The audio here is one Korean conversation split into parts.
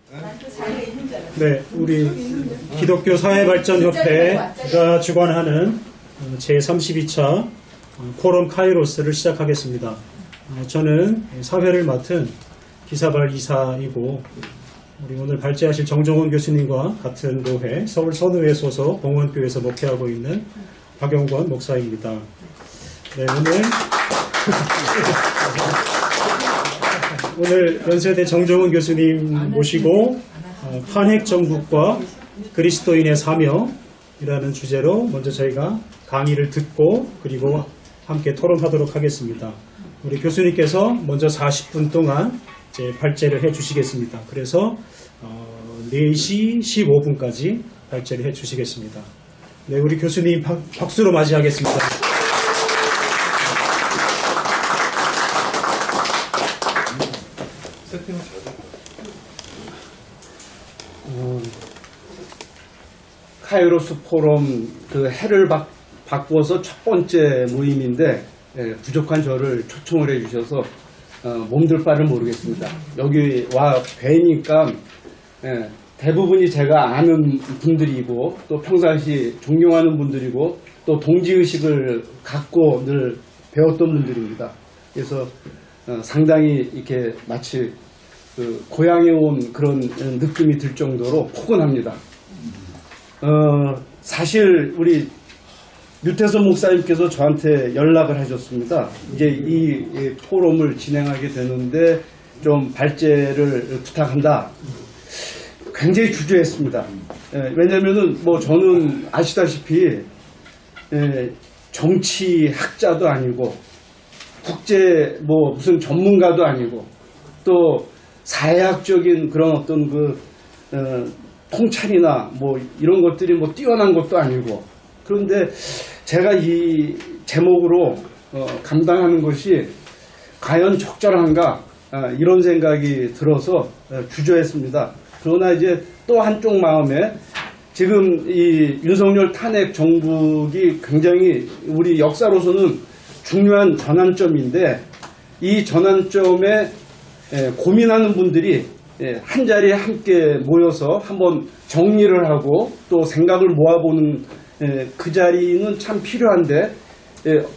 네, 우리 기독교 사회발전협회가 주관하는 제32차 포럼 카이로스를 시작하겠습니다. 저는 사회를 맡은 기사발 이사이고 우리 오늘 발제하실 정정훈 교수님과 같은 교회 서울 선우회 소속 봉원교회에서 목회하고 있는 박용권 목사입니다. 네, 오늘 연세대 정정훈 교수님 모시고 탄핵정국과 그리스도인의 사명이라는 주제로 먼저 저희가 강의를 듣고 그리고 함께 토론하도록 하겠습니다. 우리 교수님께서 먼저 40분 동안 이제 발제를 해주시겠습니다. 그래서 4시 15분까지 발제를 해주시겠습니다. 네, 우리 교수님 박수로 맞이하겠습니다. 카이로스 포럼 그 해를 바꾸어서 첫 번째 모임인데 부족한 저를 초청을 해주셔서 몸둘 바를 모르겠습니다. 여기 와 뵈니까 대부분이 제가 아는 분들이고 또 평상시 존경하는 분들이고 또 동지의식을 갖고 늘 배웠던 분들입니다. 그래서 상당히 이렇게 마치 그 고향에 온 그런 느낌이 들 정도로 포근합니다. 사실 우리 유태선 목사님께서 저한테 연락을 하셨습니다. 이제 이 포럼을 진행하게 되는데 좀 발제를 부탁한다. 굉장히 주저했습니다. 왜냐면은 뭐 저는 아시다시피 정치학자도 아니고 국제 뭐 무슨 전문가도 아니고 또 사회학적인 그런 어떤 그 통찰이나 뭐 이런 것들이 뭐 뛰어난 것도 아니고 그런데 제가 이 제목으로 감당하는 것이 과연 적절한가 이런 생각이 들어서 주저했습니다. 그러나 이제 또 한쪽 마음에 지금 이 윤석열 탄핵 정국이 굉장히 우리 역사로서는 중요한 전환점인데 이 전환점에 고민하는 분들이 한자리에 함께 모여서 한번 정리를 하고 또 생각을 모아보는 그 자리는 참 필요한데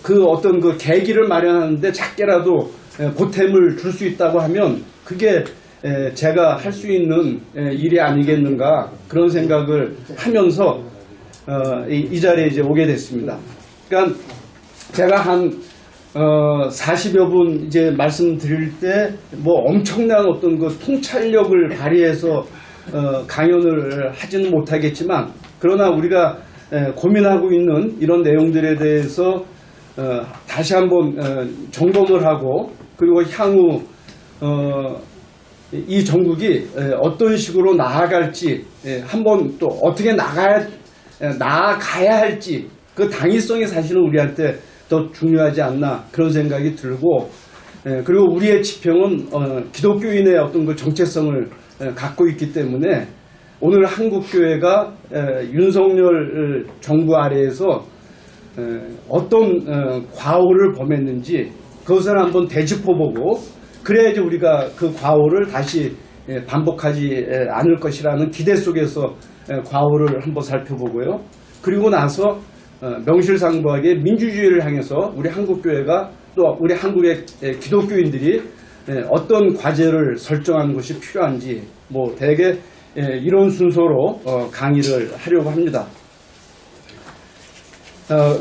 그 어떤 그 계기를 마련하는데 작게라도 보탬을 줄 수 있다고 하면 그게 제가 할 수 있는 일이 아니겠는가 그런 생각을 하면서 이 자리에 이제 오게 됐습니다. 그러니까 제가 한 40여 분 이제 말씀드릴 때 뭐 엄청난 어떤 그 통찰력을 발휘해서 강연을 하지는 못하겠지만 그러나 우리가 고민하고 있는 이런 내용들에 대해서 다시 한번 점검을 하고 그리고 향후 이 정국이 어떤 식으로 나아갈지 한번 또 어떻게 나아가야 할지 그 당위성이 사실은 우리한테 더 중요하지 않나 그런 생각이 들고 그리고 우리의 지평은 기독교인의 어떤 그 정체성을 갖고 있기 때문에 오늘 한국교회가 윤석열 정부 아래에서 어떤 과오를 범했는지 그것을 한번 되짚어보고 그래야지 우리가 그 과오를 다시 반복하지 않을 것이라는 기대 속에서 과오를 한번 살펴보고요. 그리고 나서 명실상부하게 민주주의를 향해서 우리 한국교회가 또 우리 한국의 기독교인들이 어떤 과제를 설정하는 것이 필요한지 뭐 대개 이런 순서로 강의를 하려고 합니다.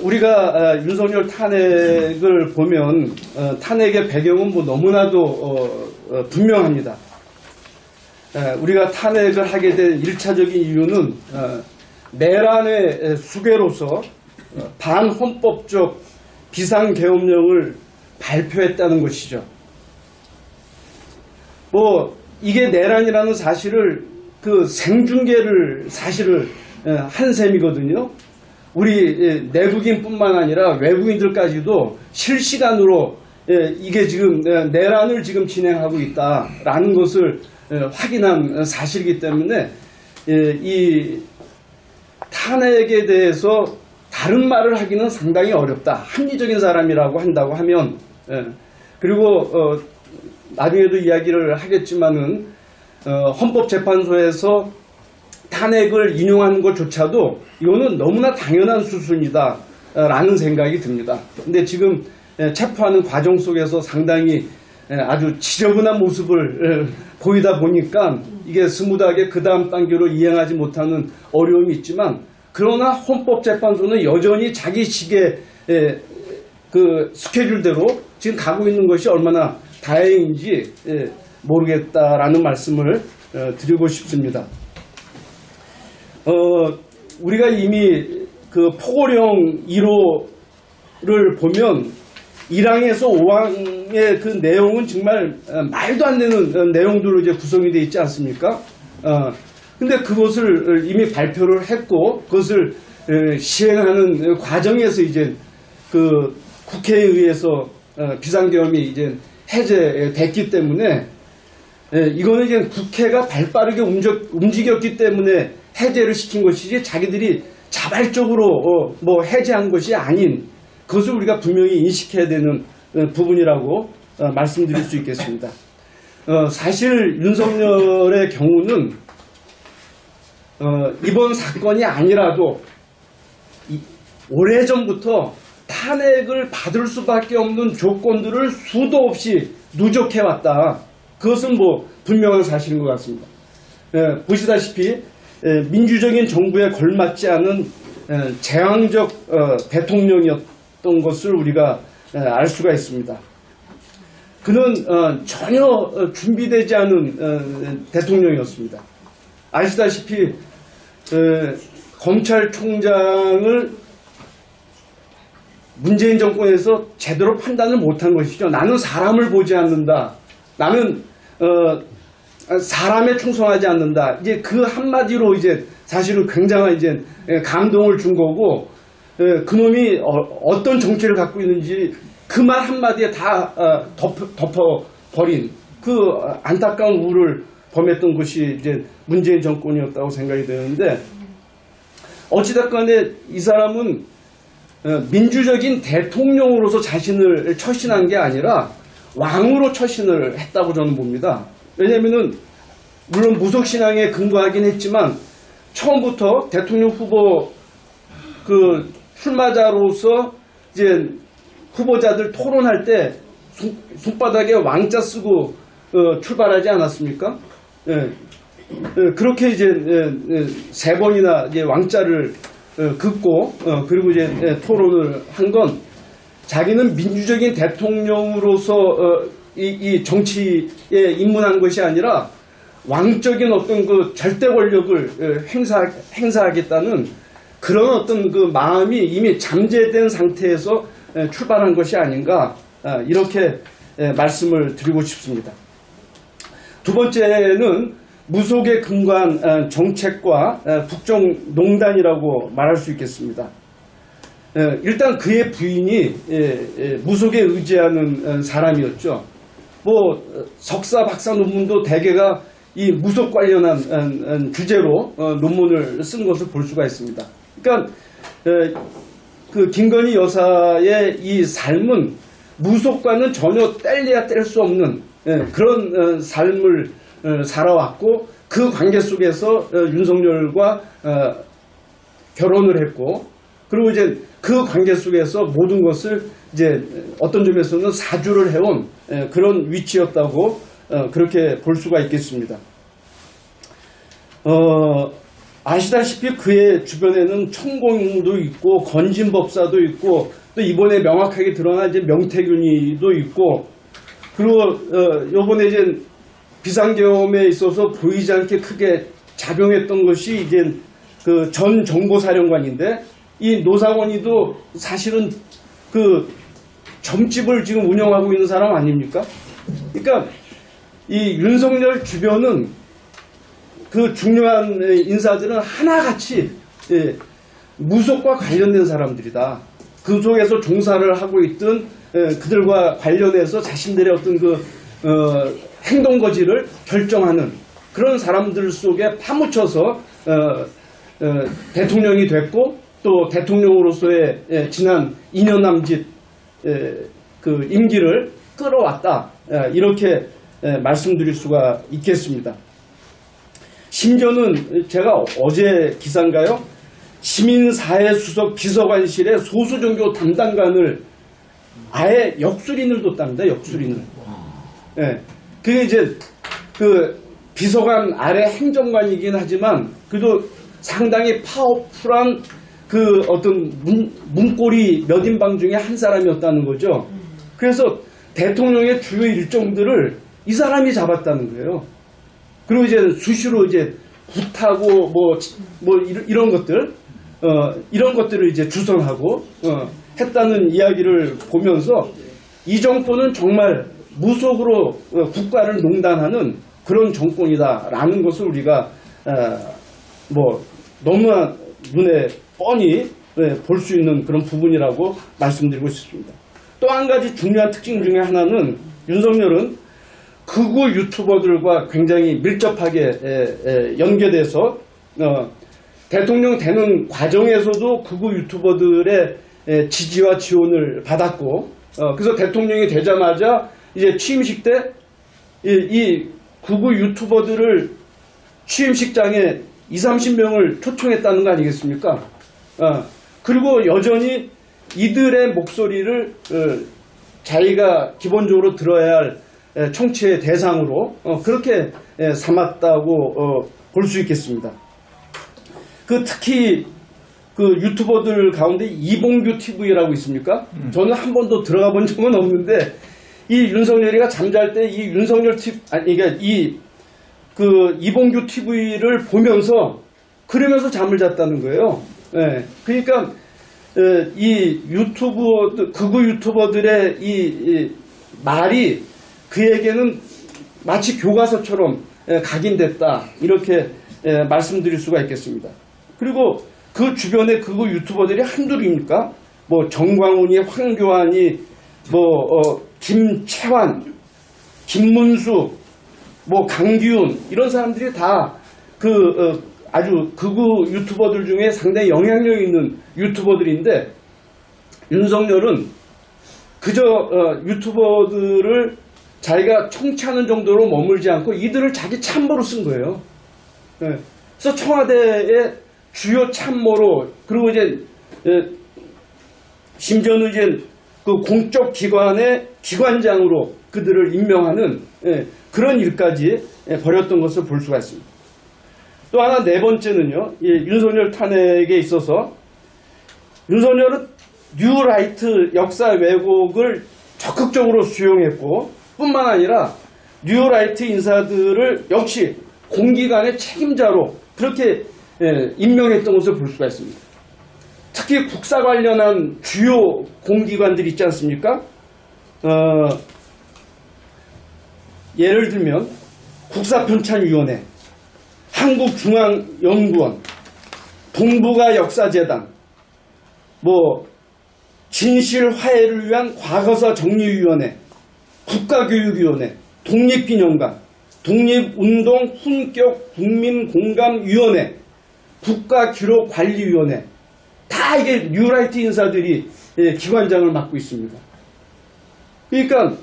우리가 윤석열 탄핵을 보면 탄핵의 배경은 뭐 너무나도 분명합니다. 우리가 탄핵을 하게 된 1차적인 이유는 내란의 수괴로서 반헌법적 비상계엄령을 발표했다는 것이죠. 뭐 이게 내란이라는 사실을 그 생중계를 사실을 한 셈이거든요. 우리 내국인뿐만 아니라 외국인들까지도 실시간으로 이게 지금 내란을 지금 진행하고 있다라는 것을 확인한 사실이기 때문에 이 탄핵에 대해서 다른 말을 하기는 상당히 어렵다. 합리적인 사람이라고 한다고 하면 그리고 나중에도 이야기를 하겠지만은 헌법재판소에서 탄핵을 인용하는 것조차도 이거는 너무나 당연한 수순이다 라는 생각이 듭니다. 근데 지금 체포하는 과정 속에서 상당히 아주 지저분한 모습을 보이다 보니까 이게 스무드하게 그 다음 단계로 이행하지 못하는 어려움이 있지만, 그러나 헌법재판소는 여전히 자기 식의 그 스케줄대로 지금 가고 있는 것이 얼마나 다행인지 모르겠다라는 말씀을 드리고 싶습니다. 우리가 이미 그 포고령 1호를 보면 1항에서 5항의 그 내용은 정말 말도 안 되는 내용들로 이제 구성이 되어 있지 않습니까? 근데 그것을 이미 발표를 했고, 그것을 시행하는 과정에서 이제 그 국회에 의해서 비상계엄이 이제 해제됐기 때문에, 이거는 이제 국회가 발빠르게 움직였기 때문에 해제를 시킨 것이지 자기들이 자발적으로 뭐 해제한 것이 아닌, 그것을 우리가 분명히 인식해야 되는 부분이라고 말씀드릴 수 있겠습니다. 사실 윤석열의 경우는 이번 사건이 아니라도 오래전부터 탄핵을 받을 수밖에 없는 조건들을 수도 없이 누적해왔다. 그것은 뭐 분명한 사실인 것 같습니다. 보시다시피 민주적인 정부에 걸맞지 않은 제왕적 대통령이었던 것을 우리가 알 수가 있습니다. 그는 전혀 준비되지 않은 대통령이었습니다. 아시다시피 검찰총장을 문재인 정권에서 제대로 판단을 못한 것이죠. 나는 사람을 보지 않는다. 나는 사람에 충성하지 않는다. 이제 그 한마디로 이제 사실은 굉장한 이제 감동을 준 거고, 그놈이 어떤 정체를 갖고 있는지 그 말 한마디에 다 덮어버린 그 안타까운 우를 범했던 것이 이제 문재인 정권이었다고 생각이 되는데, 어찌됐건에 이 사람은 민주적인 대통령으로서 자신을 처신한 게 아니라 왕으로 처신을 했다고 저는 봅니다. 왜냐면은 물론 무속신앙에 근거하긴 했지만 처음부터 대통령 후보 그 출마자로서 이제 후보자들 토론할 때 손바닥에 왕자 쓰고 출발하지 않았습니까? 그렇게 이제 세 번이나 이제 왕자를 긋고 그리고 이제 토론을 한 건 자기는 민주적인 대통령으로서 이 정치에 입문한 것이 아니라 왕적인 어떤 그 절대 권력을 행사하겠다는 그런 어떤 그 마음이 이미 잠재된 상태에서 출발한 것이 아닌가, 이렇게 말씀을 드리고 싶습니다. 두 번째는 무속에 근거한 정책과 국정농단이라고 말할 수 있겠습니다. 일단 그의 부인이 무속에 의지하는 사람이었죠. 뭐 석사 박사 논문도 대개가 이 무속 관련한 주제로 논문을 쓴 것을 볼 수가 있습니다. 그러니까 그 김건희 여사의 이 삶은 무속과는 전혀 뗄래야 뗄 수 없는 그런 삶을 살아왔고, 그 관계 속에서 윤석열과 결혼을 했고, 그리고 이제 그 관계 속에서 모든 것을 이제 어떤 점에서는 사주를 해온 그런 위치였다고 그렇게 볼 수가 있겠습니다. 아시다시피 그의 주변에는 천공도 있고 건진법사도 있고, 또 이번에 명확하게 드러난 이제 명태균이도 있고, 그리고 요번에 이제 비상계엄에 있어서 보이지 않게 크게 작용했던 것이 이제 그 전 정보사령관인데, 이 노상원이도 사실은 그 점집을 지금 운영하고 있는 사람 아닙니까? 그러니까 이 윤석열 주변은 그 중요한 인사들은 하나같이 무속과 관련된 사람들이다. 그 속에서 종사를 하고 있던 그들과 관련해서 자신들의 어떤 그 행동거지를 결정하는 그런 사람들 속에 파묻혀서 대통령이 됐고, 또 대통령으로서의 지난 2년 남짓 그 임기를 끌어왔다, 이렇게 말씀드릴 수가 있겠습니다. 심지어는 제가 어제 기사인가요? 시민사회수석 비서관실의 소수종교 담당관을 아예 역술인을 뒀답니다. 역술인을. 예. 그게 이제 그 비서관 아래 행정관이긴 하지만 그래도 상당히 파워풀한 그 어떤 문고리 몇 인방 중에 한 사람이었다는 거죠. 그래서 대통령의 주요 일정들을 이 사람이 잡았다는 거예요. 그리고 이제 수시로 이제 굿하고 뭐 이런 것들, 이런 것들을 이제 주선하고, 했다는 이야기를 보면서 이 정권은 정말 무속으로 국가를 농단하는 그런 정권이다라는 것을 우리가, 너무나 눈에 뻔히 볼 수 있는 그런 부분이라고 말씀드리고 싶습니다. 또 한 가지 중요한 특징 중에 하나는 윤석열은 극우 유튜버들과 굉장히 밀접하게 연계돼서 대통령 되는 과정에서도 극우 유튜버들의 지지와 지원을 받았고 그래서 대통령이 되자마자 이제 취임식 때 이 극우 유튜버들을 취임식장에 20-30명을 초청했다는 거 아니겠습니까? 그리고 여전히 이들의 목소리를 자기가 기본적으로 들어야 할 청취의 대상으로 그렇게 삼았다고 볼 수 있겠습니다. 특히 그 유튜버들 가운데 이봉규 TV라고 있습니까? 저는 한 번도 들어가 본 적은 없는데 이 윤석열이가 잠잘 때 이 윤석열 TV 그러니까 이봉규 TV를 보면서 그러면서 잠을 잤다는 거예요. 그러니까 이 극우 유튜버들의 이 말이 그에게는 마치 교과서처럼 각인됐다 이렇게 말씀드릴 수가 있겠습니다. 그리고 그 주변에 극우 유튜버들이 한둘입니까? 정광훈이, 황교안이, 김채환, 김문수, 강기훈 이런 사람들이 다 아주 극우 유튜버들 중에 상당히 영향력 있는 유튜버들인데 윤석열은 그저 유튜버들을 자기가 청취하는 정도로 머물지 않고 이들을 자기 참모로 쓴 거예요. 그래서 청와대의 주요 참모로 그리고 이제 심지어는 이제 그 공적 기관의 기관장으로 그들을 임명하는 그런 일까지 벌였던 것을 볼 수가 있습니다. 또 하나 네 번째는요. 윤석열 탄핵에 있어서 윤석열은 뉴라이트 역사 왜곡을 적극적으로 수용했고 뿐만 아니라 뉴라이트 인사들을 역시 공기관의 책임자로 그렇게 임명했던 것을 볼 수가 있습니다. 특히 국사 관련한 주요 공기관들 있지 않습니까? 예를 들면 국사편찬위원회, 한국중앙연구원, 동북아 역사재단, 진실화해를 위한 과거사 정리위원회, 국가교육위원회, 독립기념관, 독립운동 훈격 국민공감위원회, 국가기록관리위원회 다 이게 뉴라이트 인사들이 기관장을 맡고 있습니다. 그러니까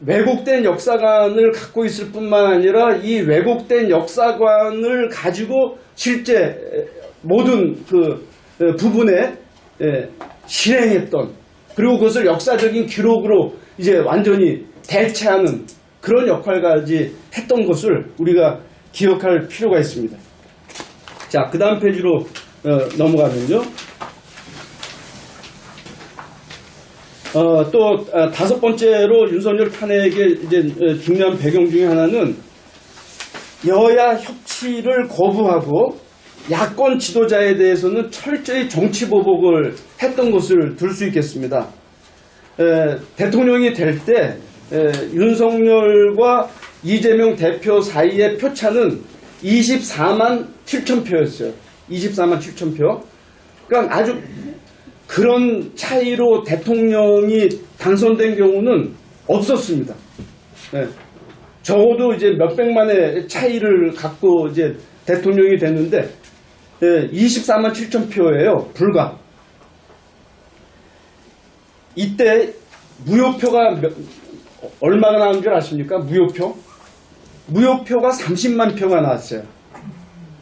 왜곡된 역사관을 갖고 있을 뿐만 아니라 이 왜곡된 역사관을 가지고 실제 모든 그 부분에 실행했던 그리고 그것을 역사적인 기록으로 이제 완전히 대체하는 그런 역할까지 했던 것을 우리가 기억할 필요가 있습니다. 자, 그 다음 페이지로 넘어가면요. 또 다섯 번째로 윤석열 탄핵의 이제 중요한 배경 중에 하나는 여야 협치를 거부하고 야권 지도자에 대해서는 철저히 정치 보복을 했던 것을 들 수 있겠습니다. 대통령이 될 때 윤석열과 이재명 대표 사이의 표차는 24만 7천 표였어요. 24만 7천 표. 그러니까 아주 그런 차이로 대통령이 당선된 경우는 없었습니다. 적어도 이제 몇백만의 차이를 갖고 이제 대통령이 됐는데 24만 7천 표예요. 불과. 이때 무효표가 얼마가 나온 줄 아십니까? 무효표? 무효표가 30만 표가 나왔어요.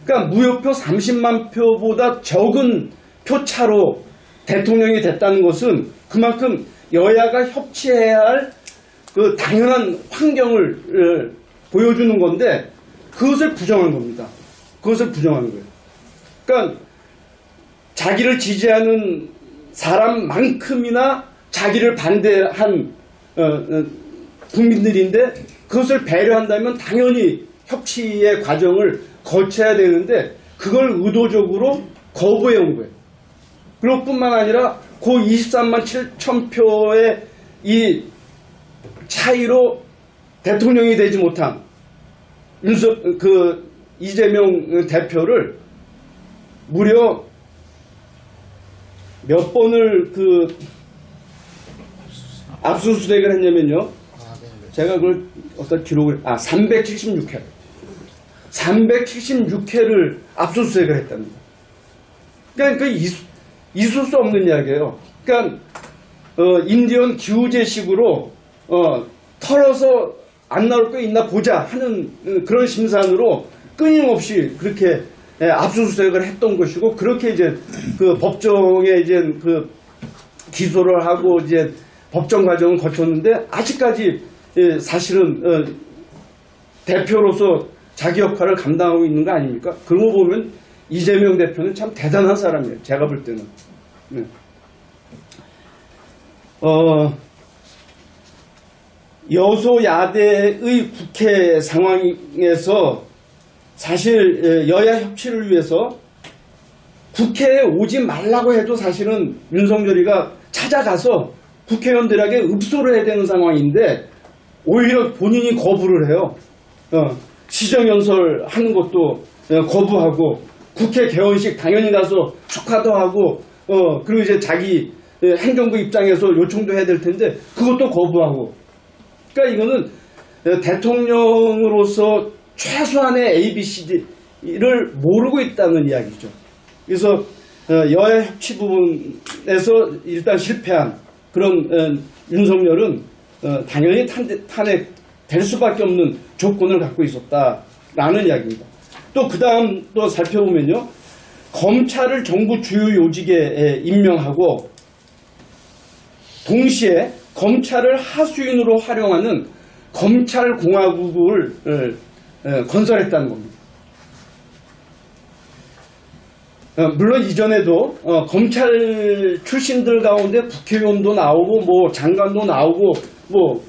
그러니까 무효표 30만 표보다 적은 표차로 대통령이 됐다는 것은 그만큼 여야가 협치해야 할 그 당연한 환경을 보여주는 건데 그것을 부정한 겁니다. 그것을 부정한 거예요. 그러니까 자기를 지지하는 사람만큼이나 자기를 반대한 국민들인데 그것을 배려한다면 당연히 협치의 과정을 거쳐야 되는데 그걸 의도적으로 거부해 온 거예요. 그리고 뿐만 아니라 그 23만 7천 표의 이 차이로 대통령이 되지 못한 이재명 대표를 무려 몇 번을 압수수색을 했냐면요. 제가 그걸 어떤 기록을 376회. 376회를 압수수색을 했답니다. 그러니까 있을 수 없는 이야기예요. 그러니까 인디언 기우제식으로 털어서 안 나올 거 있나 보자 하는 그런 심산으로 끊임없이 그렇게 압수수색을 했던 것이고 그렇게 이제 그 법정에 이제 그 기소를 하고 이제 법정 과정을 거쳤는데 아직까지 사실은 대표로서 자기 역할을 감당하고 있는 거 아닙니까? 그런 거 보면 이재명 대표는 참 대단한 사람이에요. 제가 볼 때는. 네. 여소야대의 국회 상황에서 사실 여야 협치를 위해서 국회에 오지 말라고 해도 사실은 윤석열이가 찾아가서 국회의원들에게 읍소를 해야 되는 상황인데 오히려 본인이 거부를 해요. 시정연설 하는 것도 거부하고 국회 개원식 당연히 가서 축하도 하고 그리고 이제 자기 행정부 입장에서 요청도 해야 될 텐데 그것도 거부하고 그러니까 이거는 대통령으로서 최소한의 ABCD를 모르고 있다는 이야기죠. 그래서 여야 협치 부분에서 일단 실패한 그런 윤석열은 당연히 탄핵될 수밖에 없는 조건을 갖고 있었다라는 이야기입니다. 또 그 다음 또 살펴보면요. 검찰을 정부 주요 요직에 임명하고 동시에 검찰을 하수인으로 활용하는 검찰공화국을 건설했다는 겁니다. 물론 이전에도 검찰 출신들 가운데 국회의원도 나오고 뭐 장관도 나오고 뭐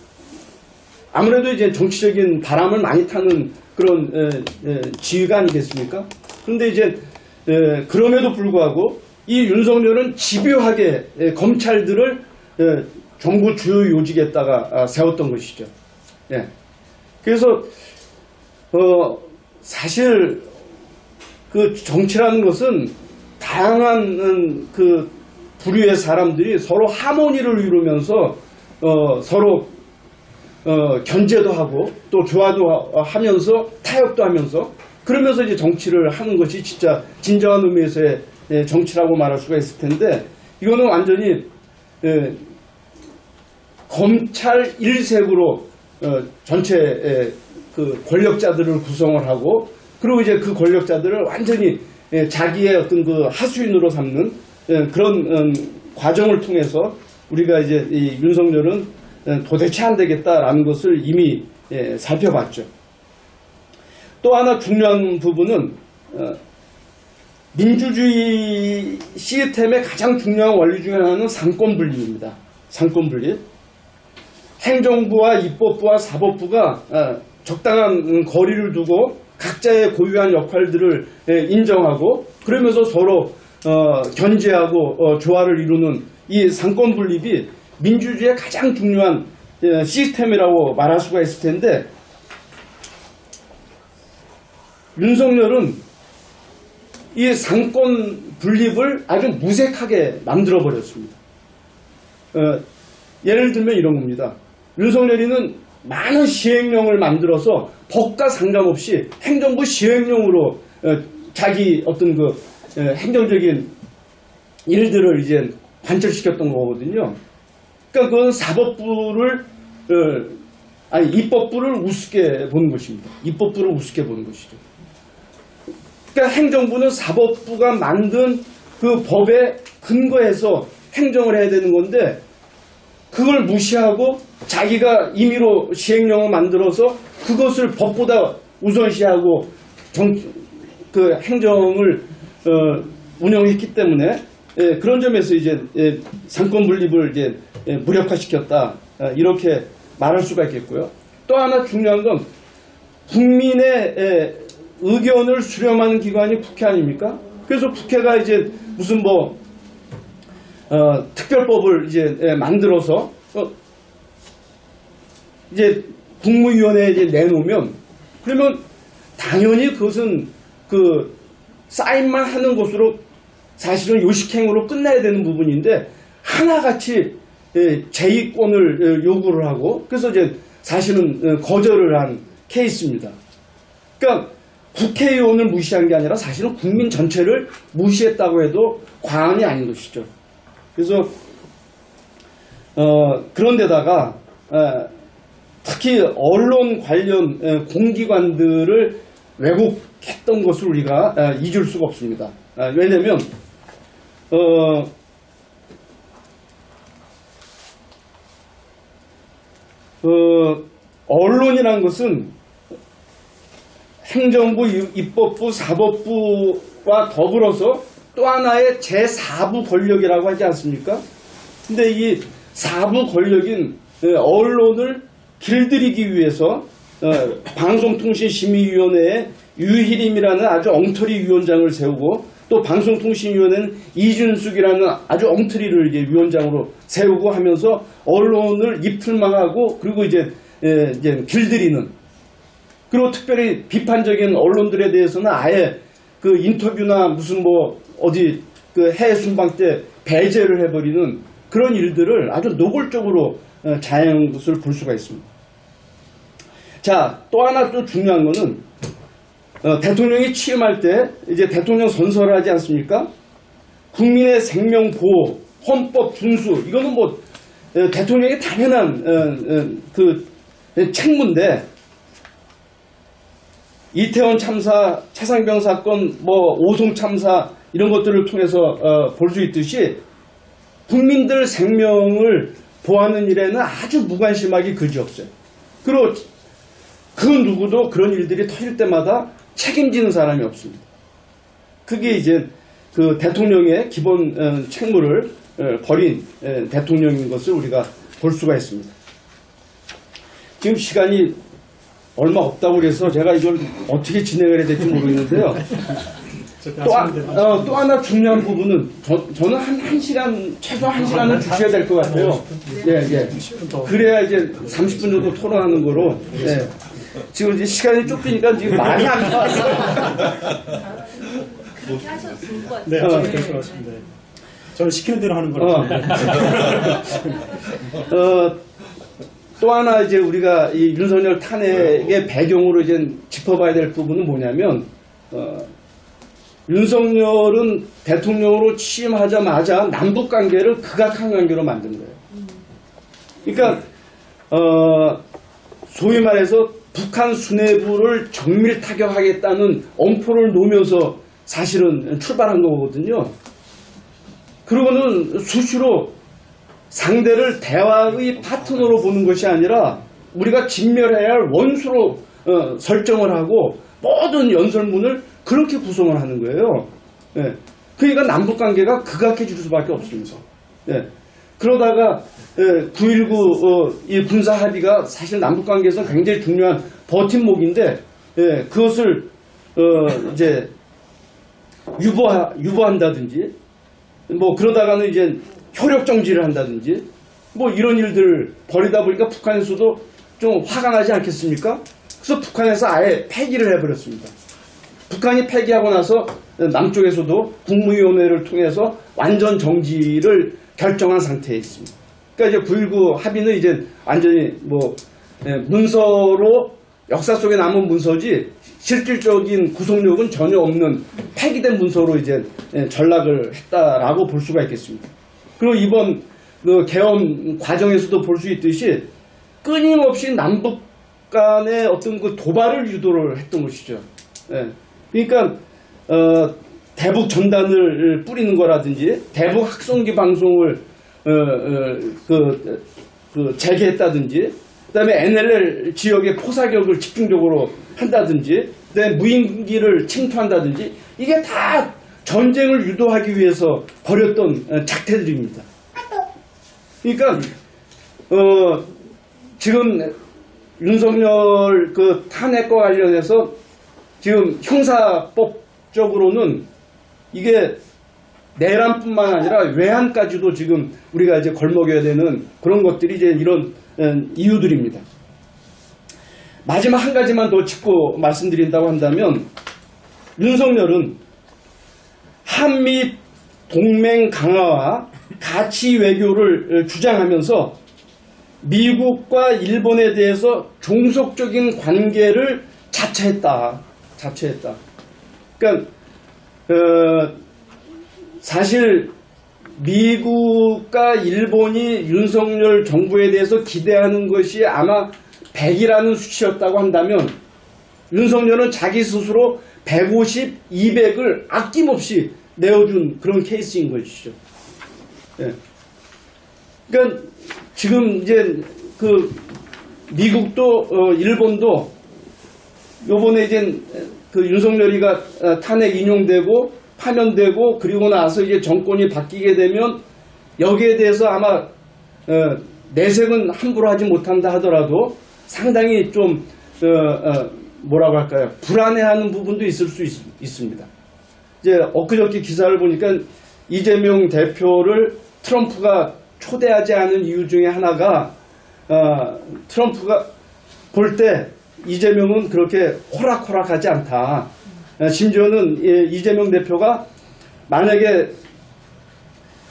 아무래도 이제 정치적인 바람을 많이 타는 그런 지위가 아니겠습니까? 그런데 이제 그럼에도 불구하고 이 윤석열은 집요하게 검찰들을 정부 주요 요직에다가 세웠던 것이죠. 예. 그래서 사실 그 정치라는 것은 다양한 그 부류의 사람들이 서로 하모니를 이루면서 서로 견제도 하고 또 조화도 하면서 타협도 하면서 그러면서 이제 정치를 하는 것이 진짜 진정한 의미에서의 정치라고 말할 수가 있을 텐데 이거는 완전히 검찰 일색으로 전체 그 권력자들을 구성을 하고 그리고 이제 그 권력자들을 완전히 자기의 어떤 그 하수인으로 삼는 그런 과정을 통해서 우리가 이제 이 윤석열은 도대체 안 되겠다라는 것을 이미 살펴봤죠. 또 하나 중요한 부분은 민주주의 시스템의 가장 중요한 원리 중에 하나는 상권분립입니다. 상권분립. 행정부와 입법부와 사법부가 적당한 거리를 두고 각자의 고유한 역할들을 인정하고 그러면서 서로 견제하고 조화를 이루는 이 상권분립이 민주주의의 가장 중요한 시스템이라고 말할 수가 있을 텐데 윤석열은 이 상권분립을 아주 무색하게 만들어버렸습니다. 예를 들면 이런 겁니다. 윤석열이는 많은 시행령을 만들어서 법과 상관없이 행정부 시행령으로 자기 어떤 그 행정적인 일들을 이제 관철시켰던 거거든요. 그러니까 그건 사법부를 입법부를 우습게 보는 것입니다. 입법부를 우습게 보는 것이죠. 그러니까 행정부는 사법부가 만든 그 법에 근거해서 행정을 해야 되는 건데 그걸 무시하고 자기가 임의로 시행령을 만들어서 그것을 법보다 우선시하고 그 행정을 운영했기 때문에 그런 점에서 이제 상권 분립을 이제 무력화시켰다 이렇게 말할 수가 있겠고요. 또 하나 중요한 건 국민의 의견을 수렴하는 기관이 국회 아닙니까? 그래서 국회가 이제 무슨 특별법을 이제 만들어서 이제 국무위원회에 이제 내놓으면 그러면 당연히 그것은 그 사인만 하는 것으로 사실은 요식행으로 끝나야 되는 부분인데 하나같이 제의권을 요구를 하고 그래서 이제 사실은 거절을 한 케이스입니다. 그러니까 국회의원을 무시한 게 아니라 사실은 국민 전체를 무시했다고 해도 과언이 아닌 것이죠. 그래서 그런데다가 특히 언론 관련 공기관들을 왜곡했던 것을 우리가 잊을 수가 없습니다. 왜냐하면 언론이라는 것은 행정부, 입법부, 사법부와 더불어서 또 하나의 제4부 권력이라고 하지 않습니까? 근데 이 4부 권력인 언론을 길들이기 위해서 방송통신심의위원회에 유희림이라는 아주 엉터리 위원장을 세우고 또 방송통신위원회는 이준숙이라는 아주 엉터리를 이제 위원장으로 세우고 하면서 언론을 입틀망하고 그리고 이제 길들이는 그리고 특별히 비판적인 언론들에 대해서는 아예 그 인터뷰나 무슨 어디 그 해외 순방 때 배제를 해버리는 그런 일들을 아주 노골적으로 자행한 것을 볼 수가 있습니다. 자, 또 하나 또 중요한 거는 대통령이 취임할 때 이제 대통령 선서를 하지 않습니까? 국민의 생명 보호, 헌법 준수 이거는 대통령의 당연한 그 책무인데 이태원 참사, 최상병 사건, 오송 참사 이런 것들을 통해서 볼 수 있듯이 국민들 생명을 보호하는 일에는 아주 무관심하기 그지없어요. 그리고 그 누구도 그런 일들이 터질 때마다 책임지는 사람이 없습니다. 그게 이제 그 대통령의 기본 책무를 버린 대통령인 것을 우리가 볼 수가 있습니다. 지금 시간이 얼마 없다고 그래서 제가 이걸 어떻게 진행을 해야 될지 모르겠는데요. 또 하나 중요한 부분은 저는 한 시간, 최소 1시간은 주셔야 될 것 같아요. 예. 그래야 이제 30분 정도 토론하는 거로. 예. 지금 이제 시간이 쫓기니까 지금 말이 안 나와서. 그렇게 하셔도 좋을 것 같아요. 네, 아주 될 것 같습니다. 저는 시키는 대로 하는 거라서. 또 하나 이제 우리가 이 윤석열 탄핵의 배경으로 이제 짚어봐야 될 부분은 뭐냐면, 윤석열은 대통령으로 취임하자마자 남북 관계를 극악한 관계로 만든 거예요. 그러니까, 소위 말해서 북한 수뇌부를 정밀 타격하겠다는 엄포를 놓으면서 사실은 출발한 거거든요. 그러고는 수시로 상대를 대화의 파트너로 보는 것이 아니라 우리가 진멸해야 할 원수로 설정을 하고 모든 연설문을 그렇게 구성을 하는 거예요. 예. 그러니까 남북관계가 극악해질 수밖에 없습니다. 예. 그러다가 9.19 이 군사 합의가 사실 남북관계에서 굉장히 중요한 버팀목인데 그것을 이제 유보한다든지 그러다가는 이제 효력 정지를 한다든지 이런 일들을 벌이다 보니까 북한에서도 좀 화가 나지 않겠습니까? 그래서 북한에서 아예 폐기를 해버렸습니다. 북한이 폐기하고 나서 남쪽에서도 국무위원회를 통해서 완전 정지를 결정한 상태에 있습니다. 그러니까 이제 9.19 합의는 이제 완전히 문서로 역사 속에 남은 문서지 실질적인 구속력은 전혀 없는 폐기된 문서로 이제 전락을 했다라고 볼 수가 있겠습니다. 그리고 이번 개헌 과정에서도 볼 수 있듯이 끊임없이 남북 간의 어떤 그 도발을 유도를 했던 것이죠. 예. 그러니까 대북 전단을 뿌리는 거라든지 대북 학송기 방송을 재개했다든지, 그다음에 NLL 지역의 포사격을 집중적으로 한다든지, 그다음에 무인기를 침투한다든지, 이게 다 전쟁을 유도하기 위해서 벌였던 작태들입니다. 그러니까 지금 윤석열 그 탄핵과 관련해서 지금 형사법적으로는 이게 내란뿐만 아니라 외환까지도 지금 우리가 이제 걸먹여야 되는 그런 것들이 이제 이런 이유들입니다. 마지막 한 가지만 더 짚고 말씀드린다고 한다면, 윤석열은 한미 동맹 강화와 가치 외교를 주장하면서 미국과 일본에 대해서 종속적인 관계를 자처했다. 그러니까 사실 미국과 일본이 윤석열 정부에 대해서 기대하는 것이 아마 100이라는 수치였다고 한다면, 윤석열은 자기 스스로 150, 200을 아낌없이 내어준 그런 케이스인 것이죠. 예. 그러니까 지금 이제 그 미국도 일본도 요번에 이제 그 윤석열이가 탄핵 인용되고 파면되고 그리고 나서 이제 정권이 바뀌게 되면 여기에 대해서 아마 내색은 함부로 하지 못한다 하더라도 상당히 좀 뭐라고 할까요? 불안해하는 부분도 있을 수 있습니다. 이제 엊그저께 기사를 보니까 이재명 대표를 트럼프가 초대하지 않은 이유 중에 하나가 트럼프가 볼 때 이재명은 그렇게 호락호락하지 않다. 심지어는 이재명 대표가 만약에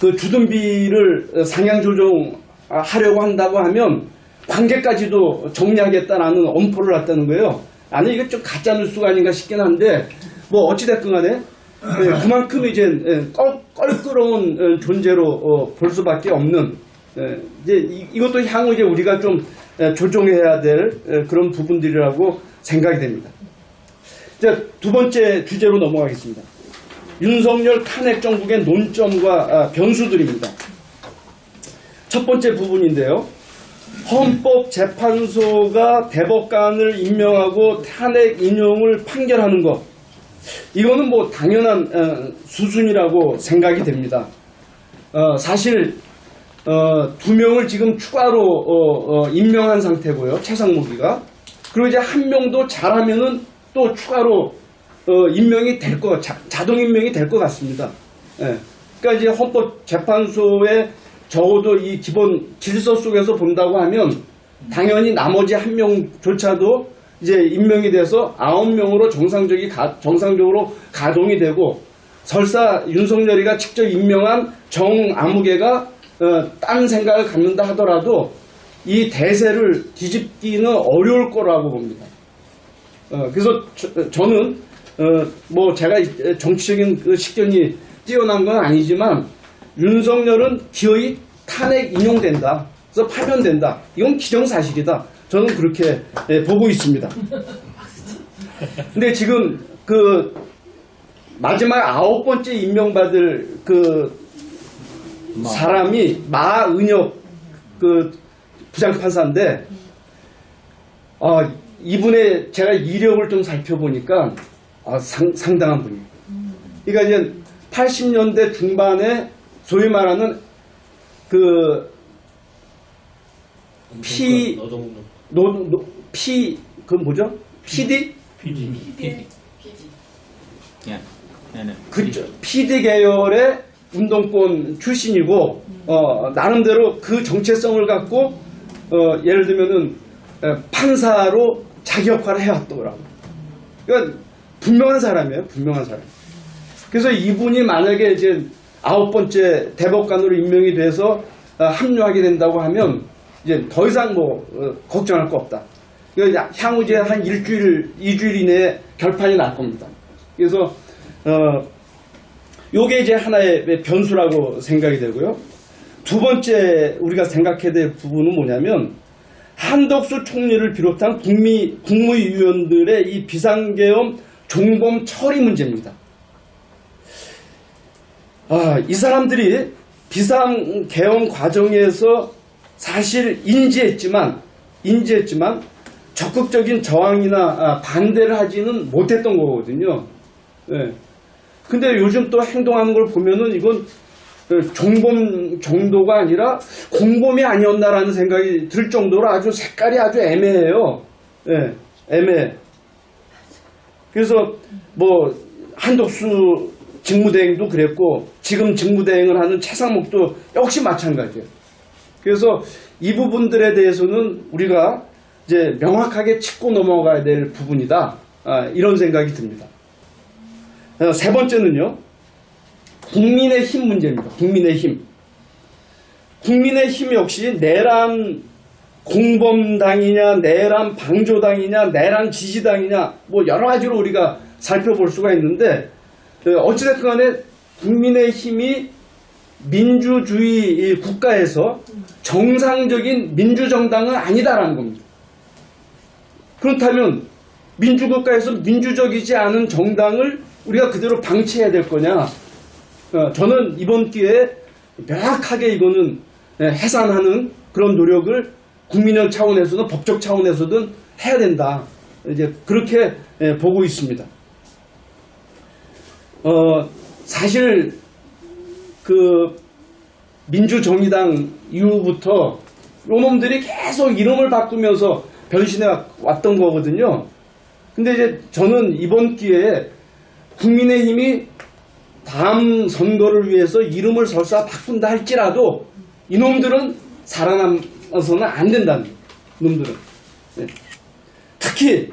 그 주둔비를 상향 조정하려고 한다고 하면 관계까지도 정리하겠다라는 엄포를 놨다는 거예요. 아니 이게 좀 가짜 뉴스가 아닌가 싶긴 한데 뭐 어찌됐든 간에 그만큼 이제 껄끄러운 존재로 볼 수밖에 없는, 이제 이것도 향후 이제 우리가 좀 조정해야 될 그런 부분들이라고 생각이 됩니다. 이제 두 번째 주제로 넘어가겠습니다. 윤석열 탄핵 정국의 논점과 변수들입니다. 첫 번째 부분인데요. 헌법재판소가 대법관을 임명하고 탄핵 인용을 판결하는 것, 이거는 뭐 당연한 수준이라고 생각이 됩니다. 사실 2명을 지금 추가로 임명한 상태고요. 최상무기가. 그리고 이제 1명도 잘하면은 또 추가로 임명이 될 것, 자동 임명이 될 것 같습니다. 예. 그러니까 이제 헌법재판소에 적어도 이 기본 질서 속에서 본다고 하면 당연히 나머지 1명조차도 이제 임명이 돼서 9명으로 정상적으로 가동이 되고, 설사 윤석열이가 직접 임명한 정아무개가 딴 생각을 갖는다 하더라도 이 대세를 뒤집기는 어려울 거라고 봅니다. 그래서 저는 뭐 제가 정치적인 그 식견이 뛰어난 건 아니지만 윤석열은 기어이 탄핵 인용된다. 그래서 파면된다. 이건 기정사실이다. 저는 그렇게 보고 있습니다. 근데 지금 그 마지막 9번째 임명받을 그 사람이 마은혁 그 부장판사인데, 이분의 제가 이력을 좀 살펴보니까 상당한 분이에요. 그러니까 이제 80년대 중반에 소위 말하는 그 그 뭐죠? PD? 그죠. PD 계열의 운동권 출신이고, 나름대로 그 정체성을 갖고, 예를 들면은, 판사로 자기 역할을 해왔더라고요. 그러니까, 분명한 사람이에요. 분명한 사람. 그래서 이분이 만약에 이제 9번째 대법관으로 임명이 돼서 합류하게 된다고 하면, 이제 더 이상 뭐, 걱정할 거 없다. 그러니까 향후 이제 한 일주일, 2주일 이내에 결판이 날 겁니다. 그래서, 요게 이제 하나의 변수라고 생각이 되고요. 두 번째 우리가 생각해야 될 부분은 뭐냐면, 한덕수 총리를 비롯한 국무위원들의 이 비상계엄 종범 처리 문제입니다. 이 사람들이 비상계엄 과정에서 사실 인지했지만 적극적인 저항이나 반대를 하지는 못했던 거거든요. 예. 근데 요즘 또 행동하는 걸 보면은 이건 종범 정도가 아니라 공범이 아니었나라는 생각이 들 정도로 아주 색깔이 아주 애매해요. 예, 애매해. 그래서 뭐 한덕수 직무대행도 그랬고 지금 직무대행을 하는 최상목도 역시 마찬가지예요. 그래서 이 부분들에 대해서는 우리가 이제 명확하게 짚고 넘어가야 될 부분이다. 이런 생각이 듭니다. 세 번째는요. 국민의힘 문제입니다. 국민의힘 역시 내란 공범당이냐 내란 방조당이냐 내란 지지당이냐 뭐 여러 가지로 우리가 살펴볼 수가 있는데 어찌됐든 간에 국민의힘이 민주주의 국가에서 정상적인 민주정당은 아니다라는 겁니다. 그렇다면 민주국가에서 민주적이지 않은 정당을 우리가 그대로 방치해야 될 거냐? 저는 이번 기회에 명확하게 이거는 해산하는 그런 노력을 국민적 차원에서든 법적 차원에서든 해야 된다. 이제 그렇게 보고 있습니다. 사실 그 민주정의당 이후부터 요놈들이 계속 이름을 바꾸면서 변신해 왔던 거거든요. 근데 이제 저는 이번 기회에 국민의힘이 다음 선거를 위해서 이름을 설사 바꾼다 할지라도 이놈들은 살아남아서는 안 된다는 놈들은. 네. 특히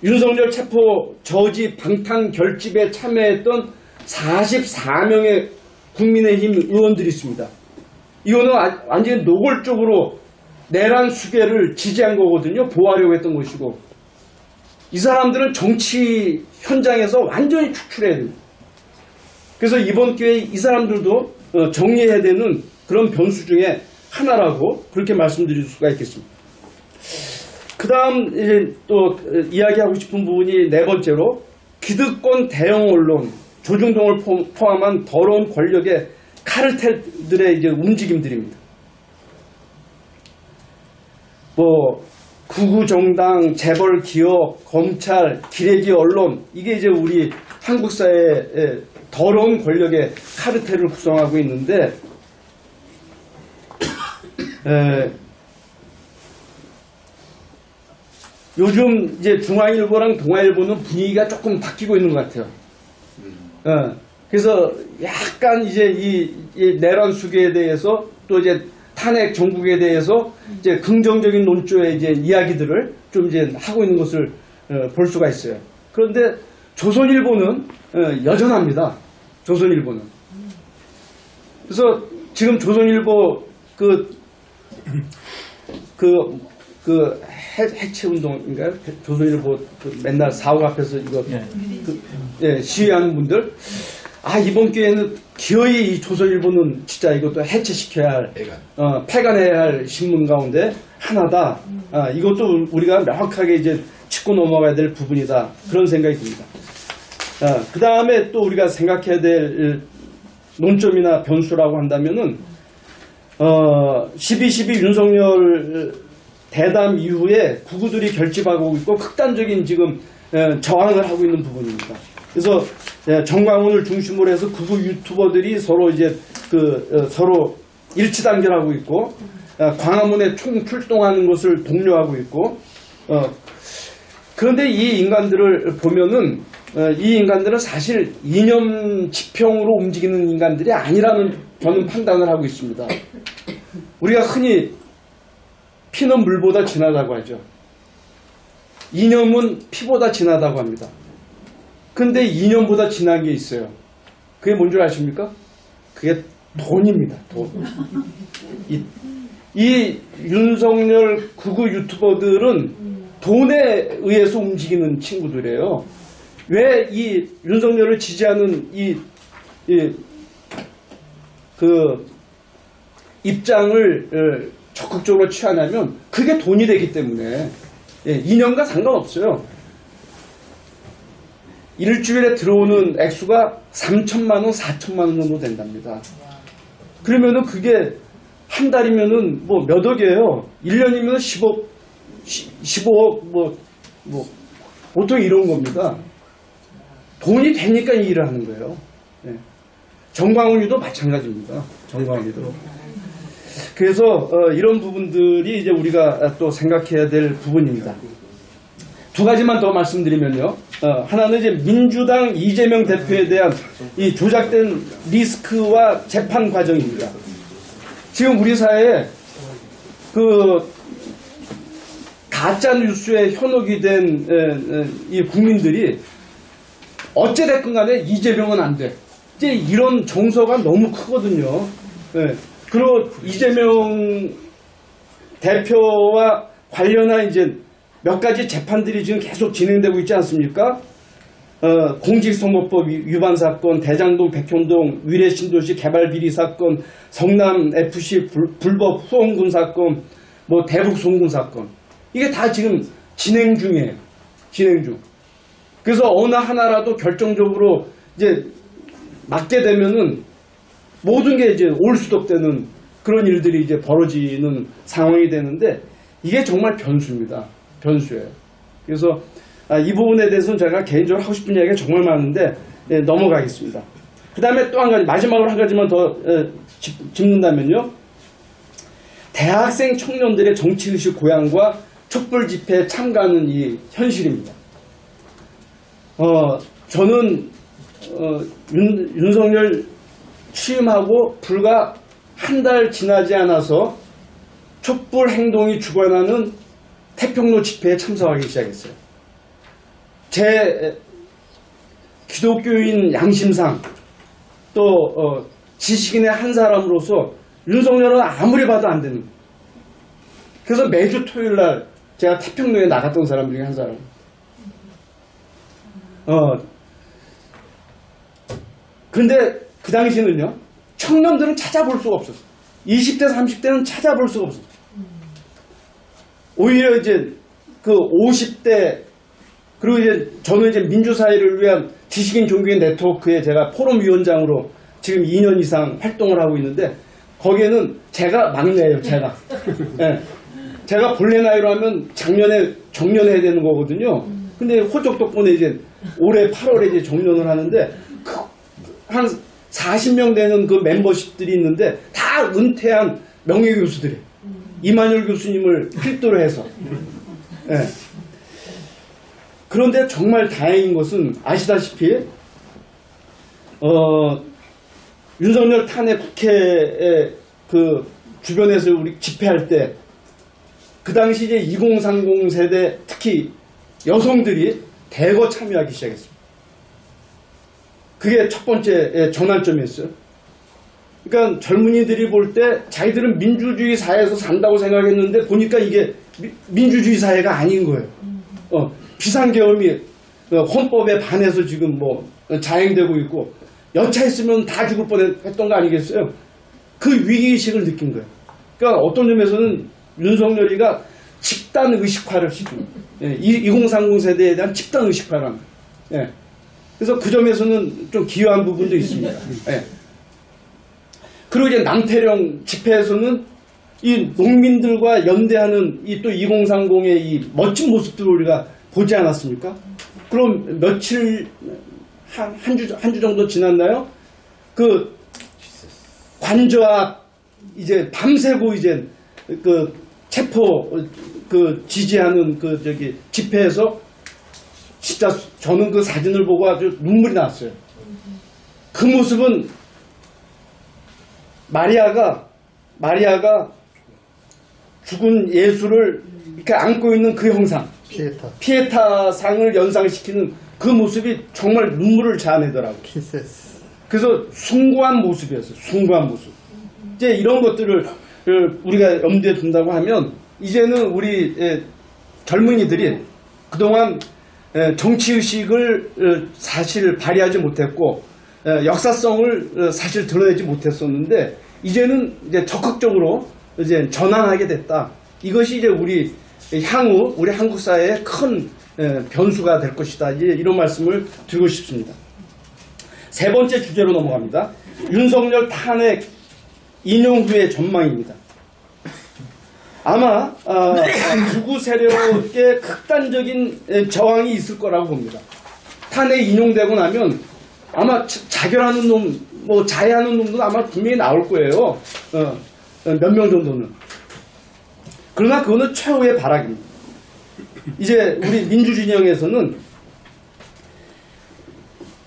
윤석열 체포 저지 방탄 결집에 참여했던 44명의 국민의힘 의원들이 있습니다. 이거는 완전히 노골적으로 내란 수괴를 지지한 거거든요. 보호하려고 했던 것이고 이 사람들은 정치 현장에서 완전히 축출해야 됩니다. 그래서 이번 기회에 이 사람들도 정리해야 되는 그런 변수 중에 하나라고 그렇게 말씀드릴 수가 있겠습니다. 그 다음 이제 또 이야기하고 싶은 부분이 네 번째로 기득권 대형 언론 조중동을 포함한 더러운 권력의 카르텔들의 이제 움직임들입니다. 뭐 극우 정당, 재벌 기업, 검찰, 기레기 언론 이게 이제 우리 한국 사회의 더러운 권력의 카르텔을 구성하고 있는데 요즘 이제 중앙일보랑 동아일보는 분위기가 조금 바뀌고 있는 것 같아요. 그래서 약간 이제 이 내란 수계에 대해서 또 이제 탄핵 정국에 대해서 이제 긍정적인 논조의 이제 이야기들을 좀 이제 하고 있는 것을 볼 수가 있어요. 그런데 조선일보는 여전합니다. 조선일보는. 그래서 지금 조선일보 해체 운동인가요? 조선일보 맨날 사옥 앞에서 이거 시위하는 분들. 이번 기회에는 기어이 이 조선일보는 진짜 이것도 해체시켜야 할, 폐간해야 할 신문 가운데 하나다. 이것도 우리가 명확하게 이제 짚고 넘어가야 될 부분이다. 그런 생각이 듭니다. 그 다음에 또 우리가 생각해야 될 논점이나 변수라고 한다면은, 12.12 윤석열 대담 이후에 구구들이 결집하고 있고 극단적인 지금 저항을 하고 있는 부분입니다. 그래서 정광훈을 중심으로 해서 극우 유튜버들이 서로 이제 서로 일치단결하고 있고 광화문에 총 출동하는 것을 독려하고 있고 그런데 이 인간들을 보면은 이 인간들은 사실 이념 지평으로 움직이는 인간들이 아니라는 저는 판단을 하고 있습니다. 우리가 흔히 피는 물보다 진하다고 하죠. 이념은 피보다 진하다고 합니다. 근데 이념보다 진한 게 있어요. 그게 뭔 줄 아십니까? 그게 돈입니다. 돈. 이 윤석열 극우 유튜버들은 돈에 의해서 움직이는 친구들이에요. 왜 이 윤석열을 지지하는 입장을 적극적으로 취하냐면 그게 돈이 되기 때문에 인연과 상관없어요. 일주일에 들어오는 액수가 3천만 원, 4천만 원 정도 된답니다. 그러면은 그게 한 달이면은 뭐 몇 억이에요. 1년이면 15억 보통 이런 겁니다. 돈이 되니까 이 일을 하는 거예요. 정광훈이도 마찬가지입니다. 정광훈이도. 그래서 이런 부분들이 이제 우리가 또 생각해야 될 부분입니다. 두 가지만 더 말씀드리면요. 하나는 이제 민주당 이재명 대표에 대한 이 조작된 리스크와 재판 과정입니다. 지금 우리 사회에 그 가짜 뉴스에 현혹이 된 이 국민들이 어찌됐건 간에 이재명은 안 돼. 이제 이런 정서가 너무 크거든요. 그리고 이재명 대표와 관련한 이제 몇 가지 재판들이 지금 계속 진행되고 있지 않습니까? 공직선거법 위반 사건, 대장동 백현동 위례 신도시 개발 비리 사건, 성남 FC 불법 후원금 사건, 뭐 대북 송금 사건. 이게 다 지금 진행 중이에요. 진행 중. 그래서 어느 하나라도 결정적으로 이제 맞게 되면은 모든 게 이제 올수독되는 그런 일들이 이제 벌어지는 상황이 되는데 이게 정말 변수입니다. 변수예요. 그래서 이 부분에 대해서는 제가 개인적으로 하고 싶은 이야기가 정말 많은데 넘어가겠습니다. 그 다음에 또 한 가지, 마지막으로 한 가지만 더 짚는다면요. 대학생 청년들의 정치의식 고양과 촛불 집회에 참가하는 이 현실입니다. 저는 윤석열 취임하고 불과 한 달 지나지 않아서 촛불 행동이 주관하는 태평로 집회에 참석하기 시작했어요. 제 기독교인 양심상 또 지식인의 한 사람으로서 윤석열은 아무리 봐도 안 되는. 그래서 매주 토요일 날 제가 태평로에 나갔던 사람 중에 한 사람. 근데 그 당시는요, 청년들은 찾아볼 수가 없었어요. 20대, 30대는 찾아볼 수가 없었어요. 오히려 이제 그 50대, 그리고 이제 저는 이제 민주사회를 위한 지식인 종교인 네트워크에 제가 포럼 위원장으로 지금 2년 이상 활동을 하고 있는데, 거기에는 제가 막내예요, 제가. 네. 제가 본래 나이로 하면 작년에 정년해야 되는 거거든요. 근데 호적 덕분에 이제 올해 8월에 이제 정년을 하는데, 한 40명 되는 그 멤버십들이 있는데 다 은퇴한 명예교수들이에요. 이만열 교수님을 필두로 해서. 네. 그런데 정말 다행인 것은 아시다시피 윤석열 탄핵 국회에 그 주변에서 우리 집회할 때 그 당시 이제 2030 세대 특히 여성들이 대거 참여하기 시작했습니다. 그게 첫 번째 전환점이었어요. 그러니까 젊은이들이 볼 때 자기들은 민주주의 사회에서 산다고 생각했는데 보니까 이게 민주주의 사회가 아닌 거예요. 비상계엄이 헌법에 반해서 지금 뭐 자행되고 있고 여차했으면 다 죽을 뻔했던 거 아니겠어요? 그 위기의식을 느낀 거예요. 그러니까 어떤 점에서는 윤석열이가 집단 의식화를 시킵니다. 2030 세대에 대한 집단 의식화라는 거예요. 그래서 그 점에서는 좀 기여한 부분도 있습니다. 그리고 이제 남태령 집회에서는 이 농민들과 연대하는 이 또 2030의 이 멋진 모습들을 우리가 보지 않았습니까? 그럼 며칠, 한 주 정도 지났나요? 그 관저와 이제 밤새고 이제 그 체포 그 지지하는 그 저기 집회에서 진짜 저는 그 사진을 보고 아주 눈물이 났어요. 그 모습은 마리아가 죽은 예수를 이렇게 안고 있는 그 형상, 피에타 상을 연상시키는 그 모습이 정말 눈물을 자아내더라고요. 그래서 숭고한 모습이었어요. 숭고한 모습. 이제 이런 것들을 우리가 염두에 둔다고 하면 이제는 우리 젊은이들이 그동안 정치의식을 사실 발휘하지 못했고 역사성을 사실 드러내지 못했었는데 이제는 이제 적극적으로 이제 전환하게 됐다. 이것이 이제 향후 우리 한국 사회의 큰 변수가 될 것이다. 이제 이런 말씀을 드리고 싶습니다. 세 번째 주제로 넘어갑니다. 윤석열 탄핵 인용 후의 전망입니다. 아마 극우 세력의 극단적인 저항이 있을 거라고 봅니다. 탄핵 인용되고 나면 아마 자결하는 놈, 뭐 자해하는 놈도 아마 분명히 나올 거예요. 몇 명 정도는. 그러나 그거는 최후의 발악입니다. 이제 우리 민주진영에서는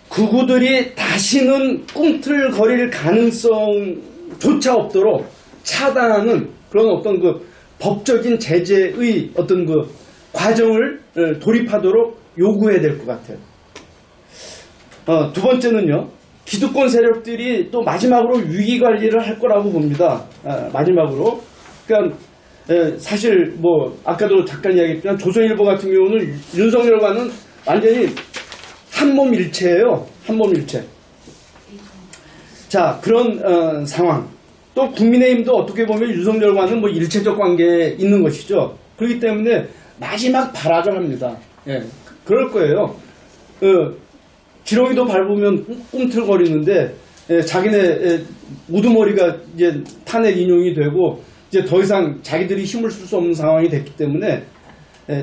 극우들이 다시는 꿈틀거릴 가능성조차 없도록 차단하는 그런 어떤 그 법적인 제재의 어떤 그 과정을 돌입하도록 요구해야 될 것 같아요. 두 번째는요, 기득권 세력들이 또 마지막으로 위기 관리를 할 거라고 봅니다. 마지막으로. 그러니까 사실 뭐 아까도 잠깐 이야기했지만 조선일보 같은 경우는 윤석열과는 완전히 한몸 일체예요. 한몸 일체. 자, 그런 상황. 또 국민의힘도 어떻게 보면 윤석열과는 뭐 일체적 관계에 있는 것이죠. 그렇기 때문에 마지막 발악을 합니다. 예, 그럴 거예요. 지렁이도 밟으면 꿈틀거리는데 자기네 우두머리가 이제 탄핵 인용이 되고 이제 더 이상 자기들이 힘을 쓸 수 없는 상황이 됐기 때문에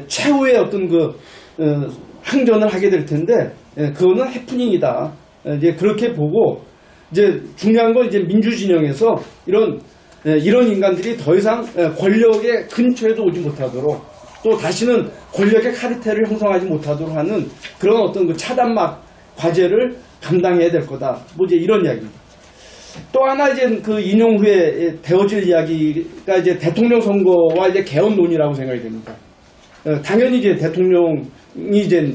최후의 어떤 그 항전을 하게 될 텐데 그거는 해프닝이다. 이제 그렇게 보고 이제 중요한 건 이제 민주진영에서 이런 인간들이 더 이상 권력의 근처에도 오지 못하도록 또 다시는 권력의 카르텔을 형성하지 못하도록 하는 그런 어떤 그 차단막 과제를 감당해야 될 거다. 뭐 이제 이런 이야기입니다. 또 하나 이제 그 인용 후에 되어질 이야기가 이제 대통령 선거와 이제 개헌론이라고 생각이 됩니다. 당연히 이제 대통령이 이제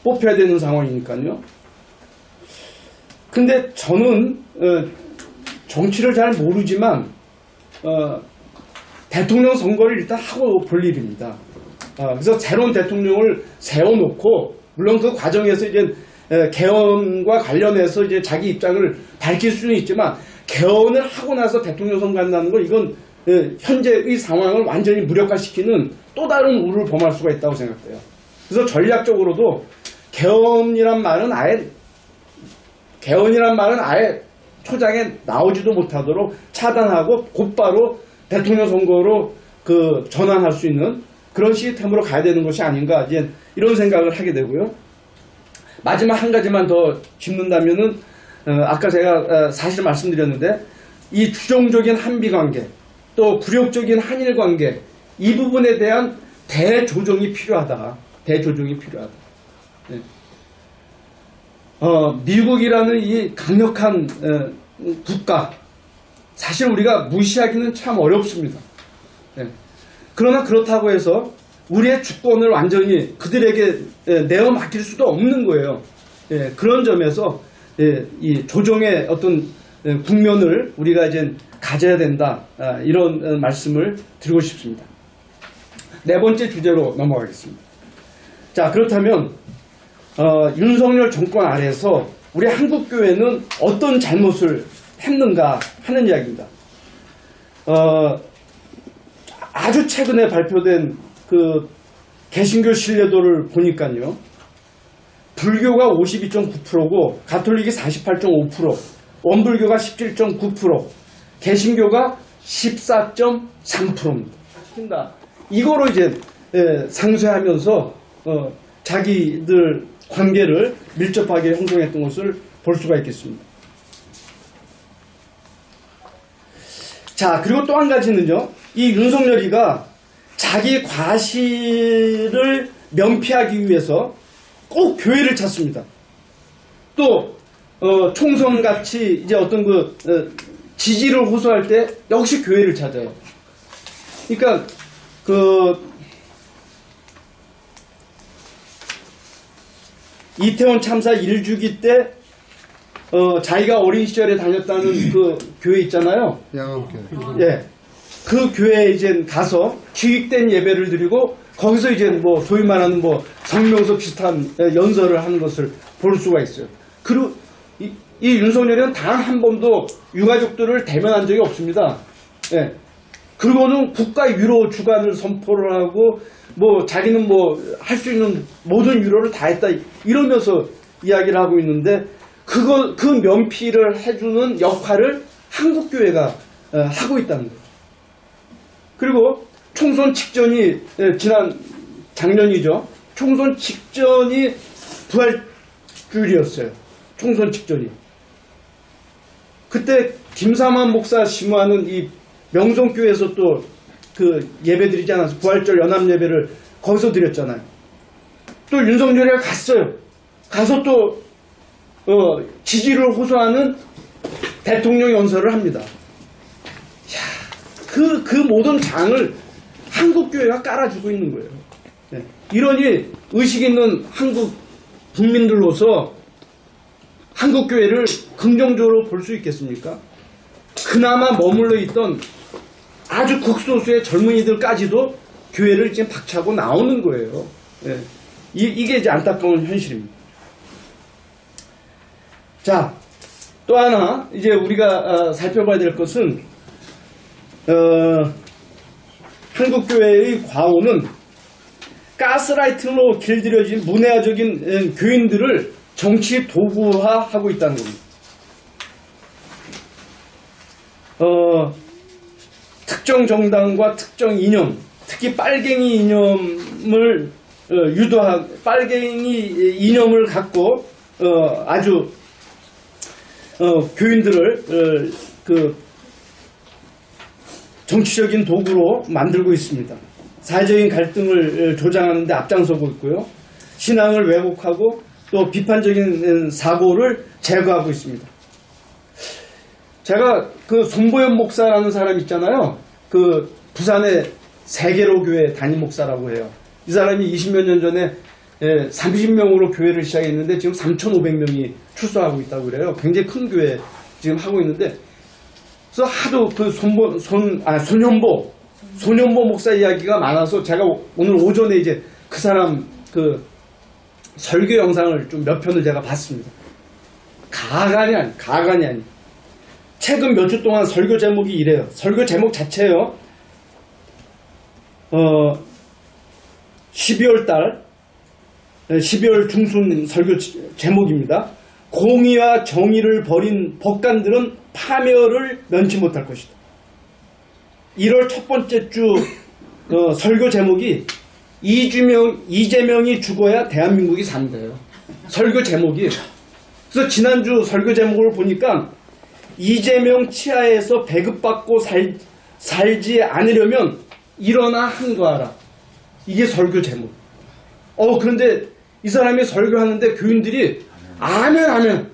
뽑혀야 되는 상황이니까요. 근데 저는 정치를 잘 모르지만 대통령 선거를 일단 하고 볼 일입니다. 그래서 새로운 대통령을 세워놓고 물론 그 과정에서 이제 개헌과 관련해서 이제 자기 입장을 밝힐 수는 있지만 개헌을 하고 나서 대통령 선거한다는 건 이건 현재의 상황을 완전히 무력화시키는 또 다른 우를 범할 수가 있다고 생각돼요. 그래서 전략적으로도 개헌이란 말은 아예 초장에 나오지도 못하도록 차단하고 곧바로 대통령 선거로 그 전환할 수 있는 그런 시스템으로 가야 되는 것이 아닌가 이제 이런 생각을 하게 되고요. 마지막 한 가지만 더 짚는다면은 아까 제가 사실 말씀드렸는데 이 주종적인 한미 관계 또 굴욕적인 한일 관계 이 부분에 대한 대조정이 필요하다. 대조정이 필요하다. 네. 미국이라는 이 강력한 국가 사실 우리가 무시하기는 참 어렵습니다. 네. 그러나 그렇다고 해서 우리의 주권을 완전히 그들에게 내어 맡길 수도 없는 거예요. 예, 그런 점에서 이 조정의 어떤 국면을 우리가 이제 가져야 된다. 이런 말씀을 드리고 싶습니다. 네 번째 주제로 넘어가겠습니다. 자, 그렇다면 윤석열 정권 아래에서 우리 한국교회는 어떤 잘못을 했는가 하는 이야기입니다. 아주 최근에 발표된 그 개신교 신뢰도를 보니까요. 불교가 52.9%고 가톨릭이 48.5%, 원불교가 17.9%, 개신교가 14.3%입니다. 이거로 이제 상쇄하면서 자기들 관계를 밀접하게 형성했던 것을 볼 수가 있겠습니다. 자, 그리고 또 한 가지는요. 이 윤석열이가 자기 과실을 면피하기 위해서 꼭 교회를 찾습니다. 또 총선같이 이제 어떤 그 지지를 호소할 때 역시 교회를 찾아요. 그러니까 그 이태원 참사 1주기 때 자기가 어린 시절에 다녔다는 그 교회 있잖아요. 양암교회. 예. 그 교회에 이제 가서 기획된 예배를 드리고 거기서 이제 뭐 소위 말하는 뭐 성명서 비슷한 연설을 하는 것을 볼 수가 있어요. 그리고 이 윤석열은 단 한 번도 유가족들을 대면한 적이 없습니다. 예. 그거는 국가 유로 주관을 선포를 하고 뭐 자기는 뭐 할 수 있는 모든 유로를 다 했다 이러면서 이야기를 하고 있는데 그 면피를 해주는 역할을 한국교회가 하고 있다는 거죠. 그리고 총선 직전이 지난 작년이죠. 총선 직전이 부활주일이었어요. 총선 직전이. 그때 김삼환 목사 심호하는 이 명성교회에서 또 그 예배 드리지 않아서 부활절 연합 예배를 거기서 드렸잖아요. 또 윤석열이가 갔어요. 가서 또 지지를 호소하는 대통령 연설을 합니다. 그 모든 장을 한국교회가 깔아주고 있는 거예요. 네. 이러니 의식 있는 한국 국민들로서 한국교회를 긍정적으로 볼 수 있겠습니까? 그나마 머물러 있던 아주 극소수의 젊은이들까지도 교회를 지금 박차고 나오는 거예요. 네. 이게 이제 안타까운 현실입니다. 자, 또 하나 이제 우리가 살펴봐야 될 것은 한국교회의 과오는 가스라이팅으로 길들여진 문화적인 교인들을 정치 도구화하고 있다는 겁니다. 특정 정당과 특정 이념, 특히 빨갱이 이념을 빨갱이 이념을 갖고 아주 교인들을 그 정치적인 도구로 만들고 있습니다. 사회적인 갈등을 조장하는 데 앞장서고 있고요. 신앙을 왜곡하고 또 비판적인 사고를 제거하고 있습니다. 제가 그 손보현 목사라는 사람 있잖아요. 그 부산의 세계로 교회 담임 목사라고 해요. 이 사람이 20몇 년 전에 30명으로 교회를 시작했는데 지금 3,500명이 출석하고 있다고 그래요. 굉장히 큰 교회 지금 하고 있는데 그래서 하도 그 손현보 목사 이야기가 많아서 제가 오늘 오전에 이제 그 사람 그 설교 영상을 좀 몇 편을 제가 봤습니다. 가관이 아니. 최근 몇 주 동안 설교 제목이 이래요. 설교 제목 자체요. 12월 중순 설교 제목입니다. 공의와 정의를 버린 법관들은 파멸을 면치 못할 것이다. 1월 첫 번째 주 설교 제목이 이재명이 죽어야 대한민국이 산대요. 설교 제목이. 그래서 지난주 설교 제목을 보니까 이재명 치하에서 배급받고 살지 않으려면 일어나 한거하라. 이게 설교 제목. 그런데 이 사람이 설교하는데 교인들이 아멘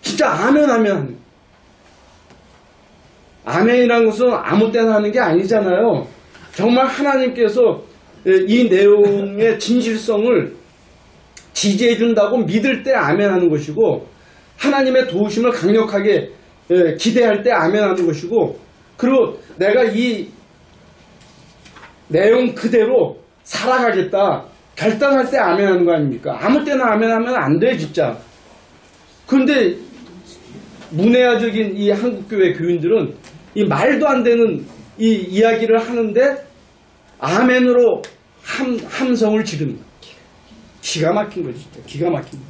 진짜 아멘 아멘이라는 것은 아무 때나 하는 게 아니잖아요. 정말 하나님께서 이 내용의 진실성을 지지해 준다고 믿을 때 아멘 하는 것이고 하나님의 도우심을 강력하게 기대할 때 아멘 하는 것이고 그리고 내가 이 내용 그대로 살아가겠다 결단할 때 아멘 하는 거 아닙니까? 아무 때나 아멘 하면 안 돼 진짜. 그런데 문해화적인 이 한국교회 교인들은 이 말도 안 되는 이 이야기를 하는데 아멘으로 함성을 지릅니다. 기가 막힌 거지 진짜. 기가 막힌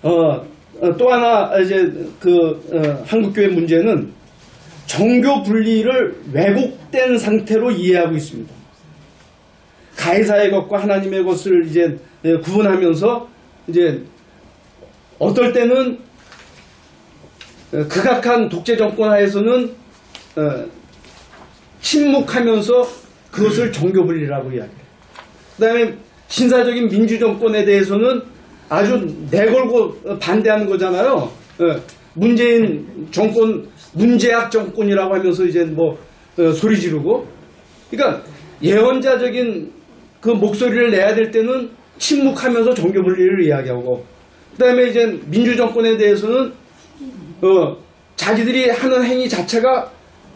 거. 또 하나 이제 한국교회 문제는 정교 분리를 왜곡된 상태로 이해하고 있습니다. 가해사의 것과 하나님의 것을 이제 구분하면서 이제 어떨 때는 극악한 독재 정권 하에서는 침묵하면서 그것을 정교 분리라고 이야기해요. 그다음에 신사적인 민주 정권에 대해서는 아주 내걸고 반대하는 거잖아요. 문재인 정권, 문재학 정권이라고 하면서 이제 소리 지르고. 그러니까 예언자적인 그 목소리를 내야 될 때는 침묵하면서 정교 분리를 이야기하고. 그다음에 이제 민주 정권에 대해서는 자기들이 하는 행위 자체가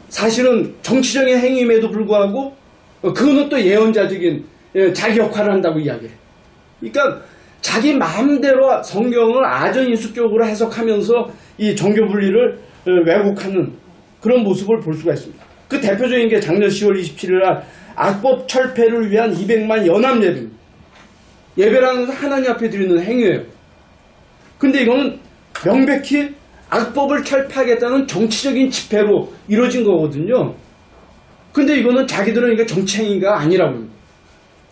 사실은 정치적인 행위임에도 불구하고 그거는 또 예언자적인 자기 역할을 한다고 이야기해요. 그러니까 자기 마음대로 성경을 아전인수격으로 해석하면서 이 정교 분리를 왜곡하는 그런 모습을 볼 수가 있습니다. 그 대표적인 게 작년 10월 27일 날 악법 철폐를 위한 200만 연합 예배입니다. 예배라는 것은 하나님 앞에 드리는 행위예요. 근데 이거는 명백히 악법을 철폐하겠다는 정치적인 집회로 이루어진 거거든요. 근데 이거는 자기들은 이게 정치 행위가 아니라고 합니다.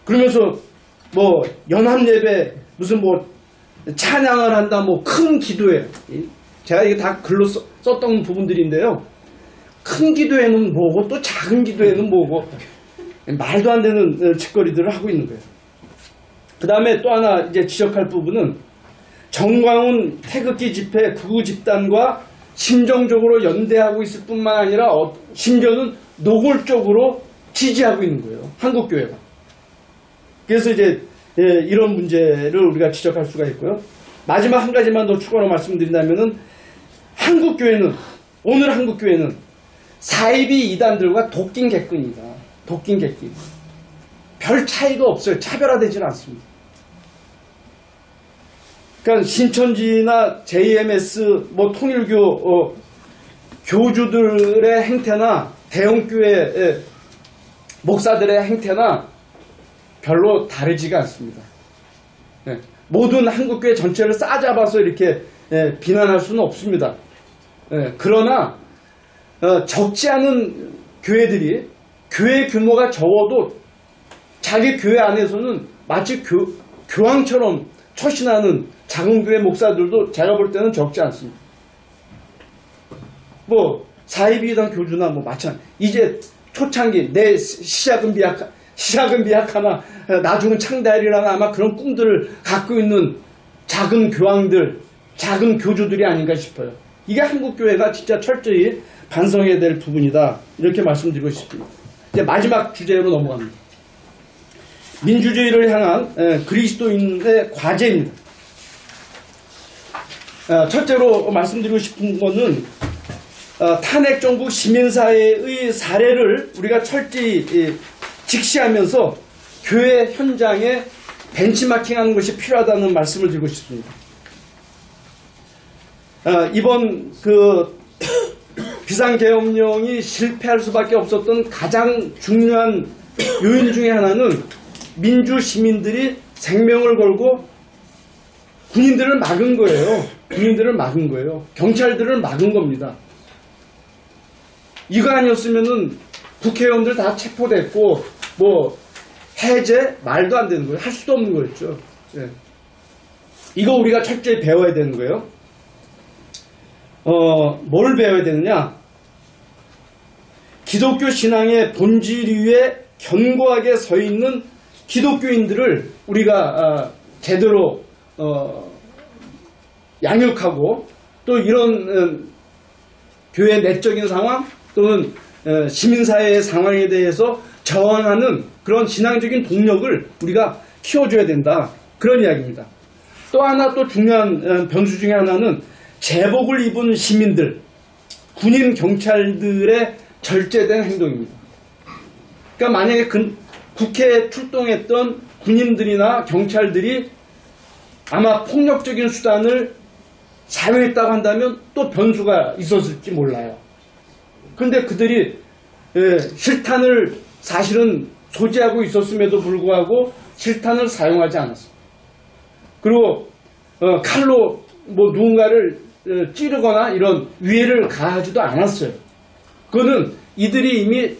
그러면서 뭐 연합 예배 무슨 뭐 찬양을 한다 뭐 큰 기도회, 제가 이게 다 글로 썼던 부분들인데요. 큰 기도회는 뭐고 또 작은 기도회는 뭐고 말도 안 되는 짓거리들을 하고 있는 거예요. 그 다음에 또 하나 이제 지적할 부분은 정광훈 태극기 집회 극우 집단과 심정적으로 연대하고 있을 뿐만 아니라 심지어는 노골적으로 지지하고 있는 거예요. 한국교회가. 그래서 이제 이런 문제를 우리가 지적할 수가 있고요. 마지막 한 가지만 더 추가로 말씀드린다면은 오늘 한국교회는 사이비 이단들과 도낀 객근이다. 도낀 객근. 별 차이가 없어요. 차별화되지는 않습니다. 그러니까 신천지나 JMS, 뭐 통일교 교주들의 행태나 대형교회 목사들의 행태나 별로 다르지가 않습니다. 모든 한국교회 전체를 싸잡아서 이렇게 비난할 수는 없습니다. 그러나 적지 않은 교회들이 교회 규모가 적어도 자기 교회 안에서는 마치 교황처럼 처신하는 작은 교회 목사들도 제가 볼 때는 적지 않습니다. 뭐 사이비이단 교주나 뭐 마찬가지. 이제 초창기 내 시작은 미약하나 나중은 창대하리라는 아마 그런 꿈들을 갖고 있는 작은 교황들, 작은 교주들이 아닌가 싶어요. 이게 한국교회가 진짜 철저히 반성해야 될 부분이다. 이렇게 말씀드리고 싶습니다. 이제 마지막 주제로 넘어갑니다. 민주주의를 향한 그리스도인의 과제입니다. 첫째로 말씀드리고 싶은 것은 탄핵 정부 시민사회의 사례를 우리가 철저히 직시하면서 교회 현장에 벤치마킹하는 것이 필요하다는 말씀을 드리고 싶습니다. 이번 비상계엄령이 실패할 수밖에 없었던 가장 중요한 요인 중에 하나는 민주 시민들이 생명을 걸고 군인들을 막은 거예요. 경찰들을 막은 겁니다. 이거 아니었으면은 국회의원들 다 체포됐고 뭐 해제 말도 안 되는 거예요. 할 수도 없는 거였죠. 이거 우리가 철저히 배워야 되는 거예요. 뭘 배워야 되느냐? 기독교 신앙의 본질 위에 견고하게 서 있는 기독교인들을 우리가 제대로 양육하고 또 이런 교회 내적인 상황 또는 시민사회의 상황에 대해서 저항하는 그런 신앙적인 동력을 우리가 키워줘야 된다. 그런 이야기입니다. 또 하나 또 중요한 변수 중에 하나는 제복을 입은 시민들, 군인, 경찰들의 절제된 행동입니다. 그러니까 만약에 국회에 출동했던 군인들이나 경찰들이 아마 폭력적인 수단을 사용했다고 한다면 또 변수가 있었을지 몰라요. 그런데 그들이 실탄을 사실은 소지하고 있었음에도 불구하고 실탄을 사용하지 않았어요. 그리고 칼로 뭐 누군가를 찌르거나 이런 위해를 가하지도 않았어요. 그거는 이들이 이미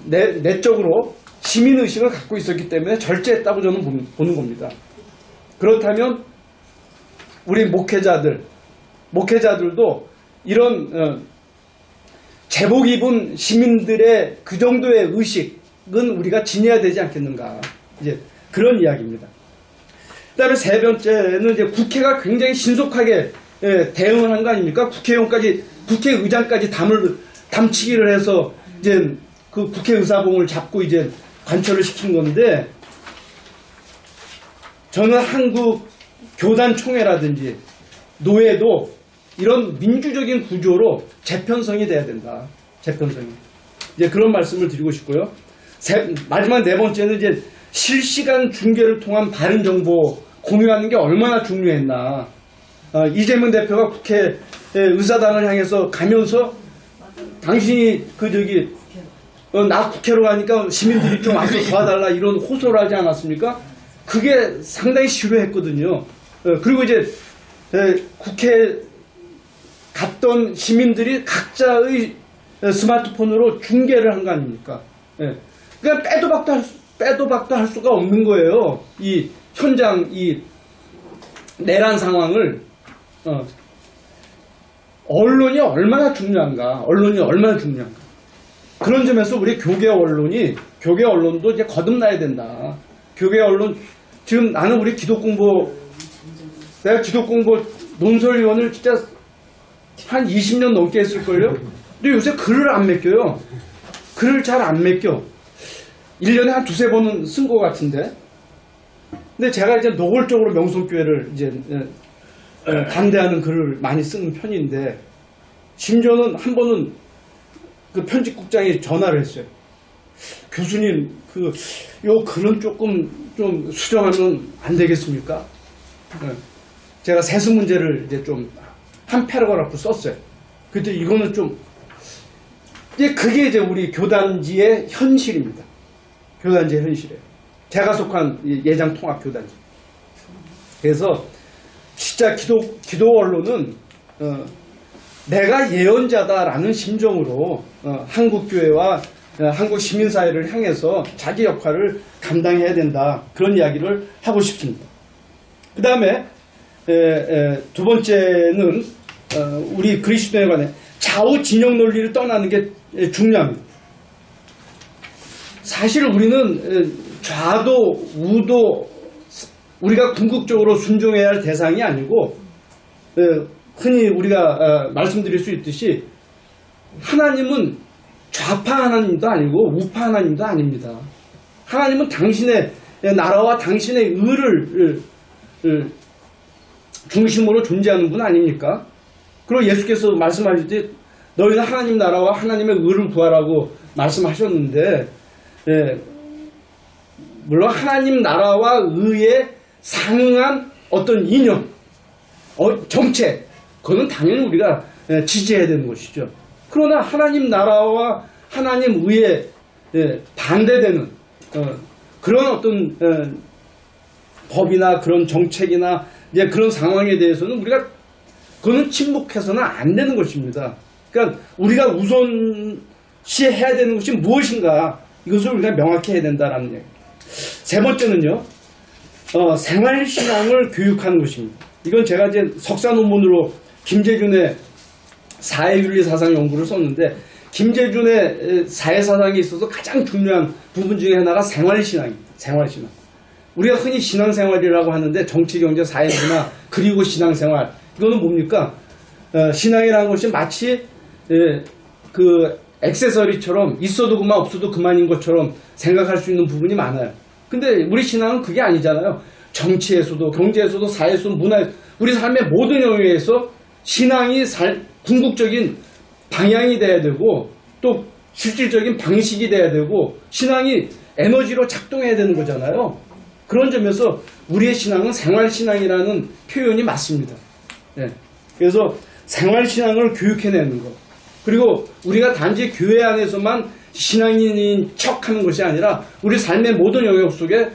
내적으로 시민의식을 갖고 있었기 때문에 절제했다고 저는 보는 겁니다. 그렇다면 우리 목회자들도 이런 제복 입은 시민들의 그 정도의 의식은 우리가 지녀야 되지 않겠는가. 이제 그런 이야기입니다. 그 다음에 세 번째는 이제 국회가 굉장히 신속하게 대응을 한 거 아닙니까? 국회의장까지 담치기를 해서 이제 그 국회의사봉을 잡고 이제 관철을 시킨 건데, 저는 한국 교단총회라든지 노회도 이런 민주적인 구조로 재편성이 돼야 된다. 재편성이. 이제 그런 말씀을 드리고 싶고요. 마지막 네 번째는 이제 실시간 중계를 통한 바른 정보 공유하는 게 얼마나 중요했나. 이재명 대표가 국회 의사당을 향해서 가면서 당신이 나 국회로 가니까 시민들이 좀 와서 도와달라 이런 호소를 하지 않았습니까? 그게 상당히 싫어했거든요. 그리고 이제 국회 갔던 시민들이 각자의 스마트폰으로 중계를 한 거 아닙니까? 그러니까 빼도 박도 할 수가 없는 거예요. 이 현장 이 내란 상황을 언론이 얼마나 중요한가? 그런 점에서 우리 교계 언론도 이제 거듭나야 된다. 교계 언론 지금 나는 우리 내가 기독공보 논설위원을 진짜 한 20년 넘게 했을걸요? 근데 요새 글을 안 맡겨요. 글을 잘 안 맡겨. 1년에 한 두세 번은 쓴 것 같은데. 근데 제가 이제 노골적으로 명성교회를 이제 반대하는 글을 많이 쓰는 편인데, 심지어는 한 번은 그 편집국장이 전화를 했어요. 교수님, 요 글은 조금 좀 수정하면 안 되겠습니까? 제가 세수 문제를 이제 좀 한 패러그래프 썼어요. 그때 이거는 좀, 그게 이제 우리 교단지의 현실입니다. 교단지의 현실이에요. 제가 속한 예장 통합 교단지. 그래서 진짜 기도 언론은 내가 예언자다라는 심정으로 한국 교회와 한국 시민사회를 향해서 자기 역할을 감당해야 된다. 그런 이야기를 하고 싶습니다. 그 다음에 두 번째는 우리 그리스도에 관해 좌우 진영 논리를 떠나는 게 중요합니다. 사실 우리는 좌도 우도 우리가 궁극적으로 순종해야 할 대상이 아니고, 흔히 우리가 말씀드릴 수 있듯이 하나님은 좌파 하나님도 아니고 우파 하나님도 아닙니다. 하나님은 당신의 나라와 당신의 의를 중심으로 존재하는 분 아닙니까? 그리고 예수께서 말씀하실 때 너희는 하나님 나라와 하나님의 의를 구하라고 말씀하셨는데, 물론 하나님 나라와 의에 상응한 어떤 이념, 정책, 그거는 당연히 우리가 지지해야 되는 것이죠. 그러나 하나님 나라와 하나님 의에 반대되는 그런 어떤 법이나 그런 정책이나 그런 상황에 대해서는 우리가 그거는 침묵해서는 안 되는 것입니다. 그러니까 우리가 우선시해야 되는 것이 무엇인가, 이것을 우리가 명확히 해야 된다라는 얘기. 세 번째는요, 생활신앙을 교육하는 것입니다. 이건 제가 이제 석사 논문으로 김재준의 사회윤리사상 연구를 썼는데, 김재준의 사회사상에 있어서 가장 중요한 부분 중에 하나가 생활신앙입니다. 생활신앙. 우리가 흔히 신앙생활이라고 하는데 정치, 경제, 사회문화 그리고 신앙생활, 이거는 뭡니까? 신앙이라는 것이 마치 그 액세서리처럼 있어도 그만 없어도 그만인 것처럼 생각할 수 있는 부분이 많아요. 근데 우리 신앙은 그게 아니잖아요. 정치에서도 경제에서도 사회에서도 문화에서 우리 삶의 모든 영역에서 신앙이 궁극적인 방향이 돼야 되고 또 실질적인 방식이 돼야 되고 신앙이 에너지로 작동해야 되는 거잖아요. 그런 점에서 우리의 신앙은 생활신앙이라는 표현이 맞습니다. 그래서 생활신앙을 교육해내는 것. 그리고 우리가 단지 교회 안에서만 신앙인인 척하는 것이 아니라 우리 삶의 모든 영역 속에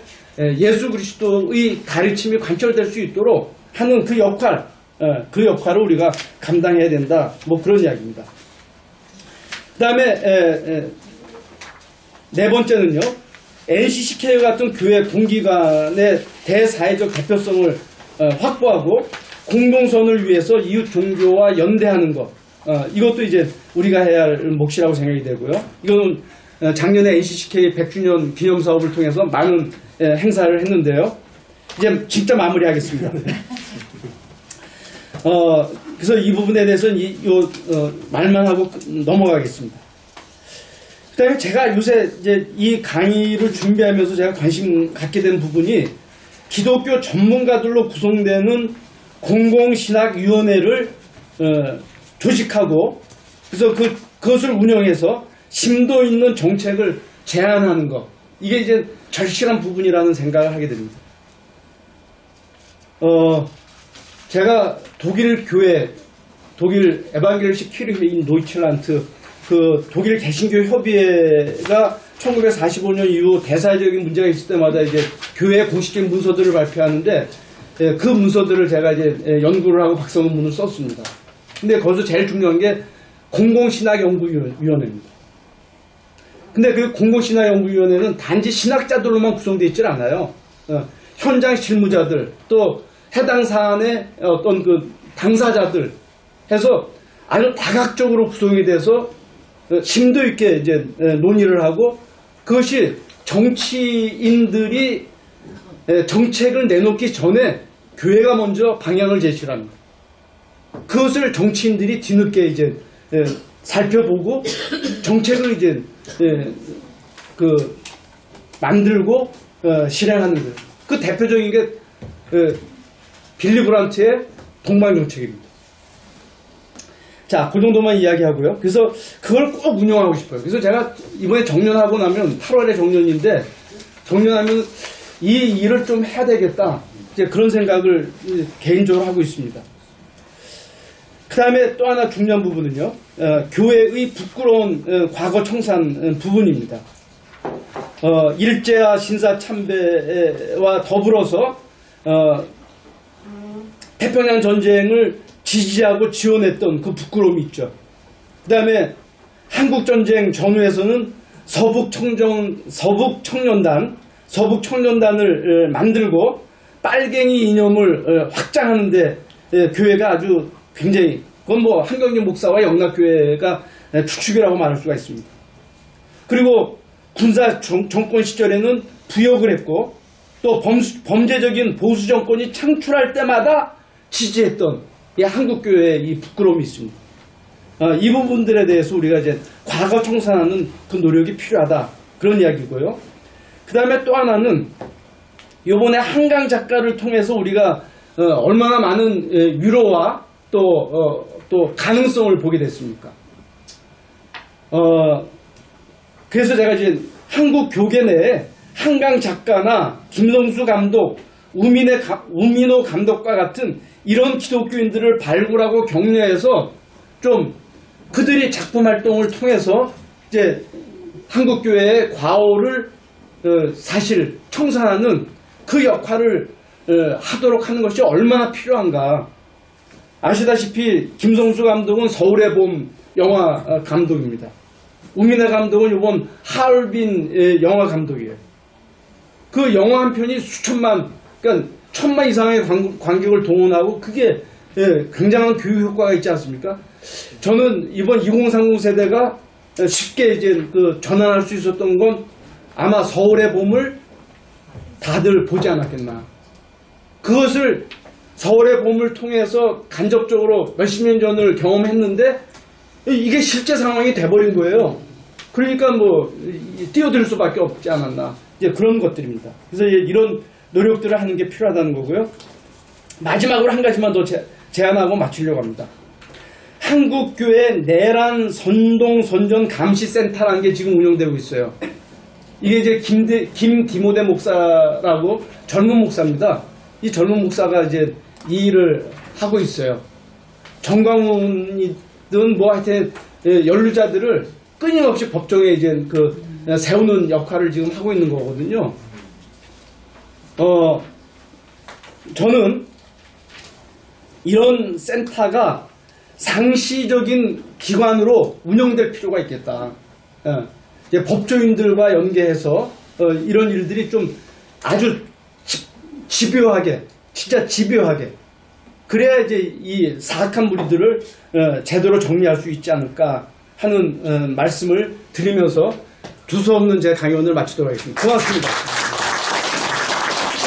예수 그리스도의 가르침이 관철될 수 있도록 하는 그 역할을 우리가 감당해야 된다. 뭐 그런 이야기입니다. 그 다음에 네 번째는요, NCCK 같은 교회 공기관의 대사회적 대표성을 확보하고 공동선을 위해서 이웃 종교와 연대하는 것. 이것도 이제 우리가 해야 할 몫이라고 생각이 되고요. 이거는 작년에 NCCK 100주년 기념사업을 통해서 많은 행사를 했는데요. 이제 진짜 마무리하겠습니다. 그래서 이 부분에 대해서는 말만 하고 넘어가겠습니다. 그 다음에 제가 요새 이제 이 강의를 준비하면서 제가 관심 갖게 된 부분이 기독교 전문가들로 구성되는 공공신학위원회를 조직하고 그래서 그것을 운영해서 심도 있는 정책을 제안하는 것. 이게 이제 절실한 부분이라는 생각을 하게 됩니다. 제가 독일 에반게리식 키르케인 노이칠란트 그 독일 개신교 협의회가 1945년 이후 대사적인 문제가 있을 때마다 이제 교회 공식적인 문서들을 발표하는데 그 문서들을 제가 이제 연구를 하고 박사 논문을 썼습니다. 근데 거기서 제일 중요한 게 공공신학연구위원회입니다. 근데 그 공공신학연구위원회는 단지 신학자들로만 구성되어 있질 않아요. 현장 실무자들 또 해당 사안의 어떤 그 당사자들 해서 아주 다각적으로 구성이 돼서 심도 있게 이제 논의를 하고 그것이 정치인들이 정책을 내놓기 전에 교회가 먼저 방향을 제시를 합니다. 그것을 정치인들이 뒤늦게 이제 살펴보고 정책을 이제 그 만들고 실행하는 거예요. 그 대표적인 게 빌리 브란트의 동방정책입니다. 자, 그 정도만 이야기하고요. 그래서 그걸 꼭 운영하고 싶어요. 그래서 제가 이번에 정년하고 나면 8월에 정년인데 정년하면 이 일을 좀 해야 되겠다. 이제 그런 생각을 개인적으로 하고 있습니다. 그 다음에 또 하나 중요한 부분은요. 교회의 부끄러운 과거 청산 부분입니다. 일제와 신사 참배와 더불어서 태평양 전쟁을 지지하고 지원했던 그 부끄러움이 있죠. 그 다음에 한국전쟁 전후에서는 서북청년단을 만들고 빨갱이 이념을 확장하는데 교회가 아주 굉장히 그건 뭐 한경진 목사와 영락교회가 주축이라고 말할 수가 있습니다. 그리고 군사 정권 시절에는 부역을 했고 또 범죄적인 보수 정권이 창출할 때마다 지지했던 이 한국교회의 이 부끄러움이 있습니다. 이 부분들에 대해서 우리가 이제 과거 청산하는 그 노력이 필요하다. 그런 이야기고요. 그 다음에 또 하나는 이번에 한강 작가를 통해서 우리가 얼마나 많은 위로와 또 가능성을 보게 됐습니까? 그래서 제가 이제 한국 교계 내에 한강 작가나 김성수 감독, 우민호 감독과 같은 이런 기독교인들을 발굴하고 격려해서 좀 그들이 작품 활동을 통해서 이제 한국교회의 과오를 사실 청산하는 그 역할을 하도록 하는 것이 얼마나 필요한가. 아시다시피 김성수 감독은 서울의 봄 영화 감독입니다. 우민혜 감독은 이번 하얼빈 영화 감독이에요. 그 영화 한 편이 수천만, 그러니까 1000만 이상의 관객을 동원하고 그게 굉장한 교육 효과가 있지 않습니까? 저는 이번 2030 세대가 쉽게 이제 그 전환할 수 있었던 건 아마 서울의 봄을 다들 보지 않았겠나. 그것을 서울의 봄을 통해서 간접적으로 몇십 년 전을 경험했는데 이게 실제 상황이 돼버린 거예요. 그러니까 뭐 뛰어들 수밖에 없지 않았나. 이제 그런 것들입니다. 그래서 이런 노력들을 하는 게 필요하다는 거고요. 마지막으로 한 가지만 더 제안하고 마치려고 합니다. 한국교회 내란 선동 선전 감시센터라는 게 지금 운영되고 있어요. 이게 이제 김디모데 목사라고 젊은 목사입니다. 이 젊은 목사가 이제 이 일을 하고 있어요. 정광훈이든 뭐 하여튼 연루자들을 끊임없이 법정에 이제 세우는 역할을 지금 하고 있는 거거든요. 저는 이런 센터가 상시적인 기관으로 운영될 필요가 있겠다. 이제 법조인들과 연계해서 이런 일들이 좀 아주 집요하게, 진짜 집요하게, 그래야 이제 이 사악한 무리들을 제대로 정리할 수 있지 않을까 하는 말씀을 드리면서 두서없는 제 강연을 마치도록 하겠습니다. 고맙습니다.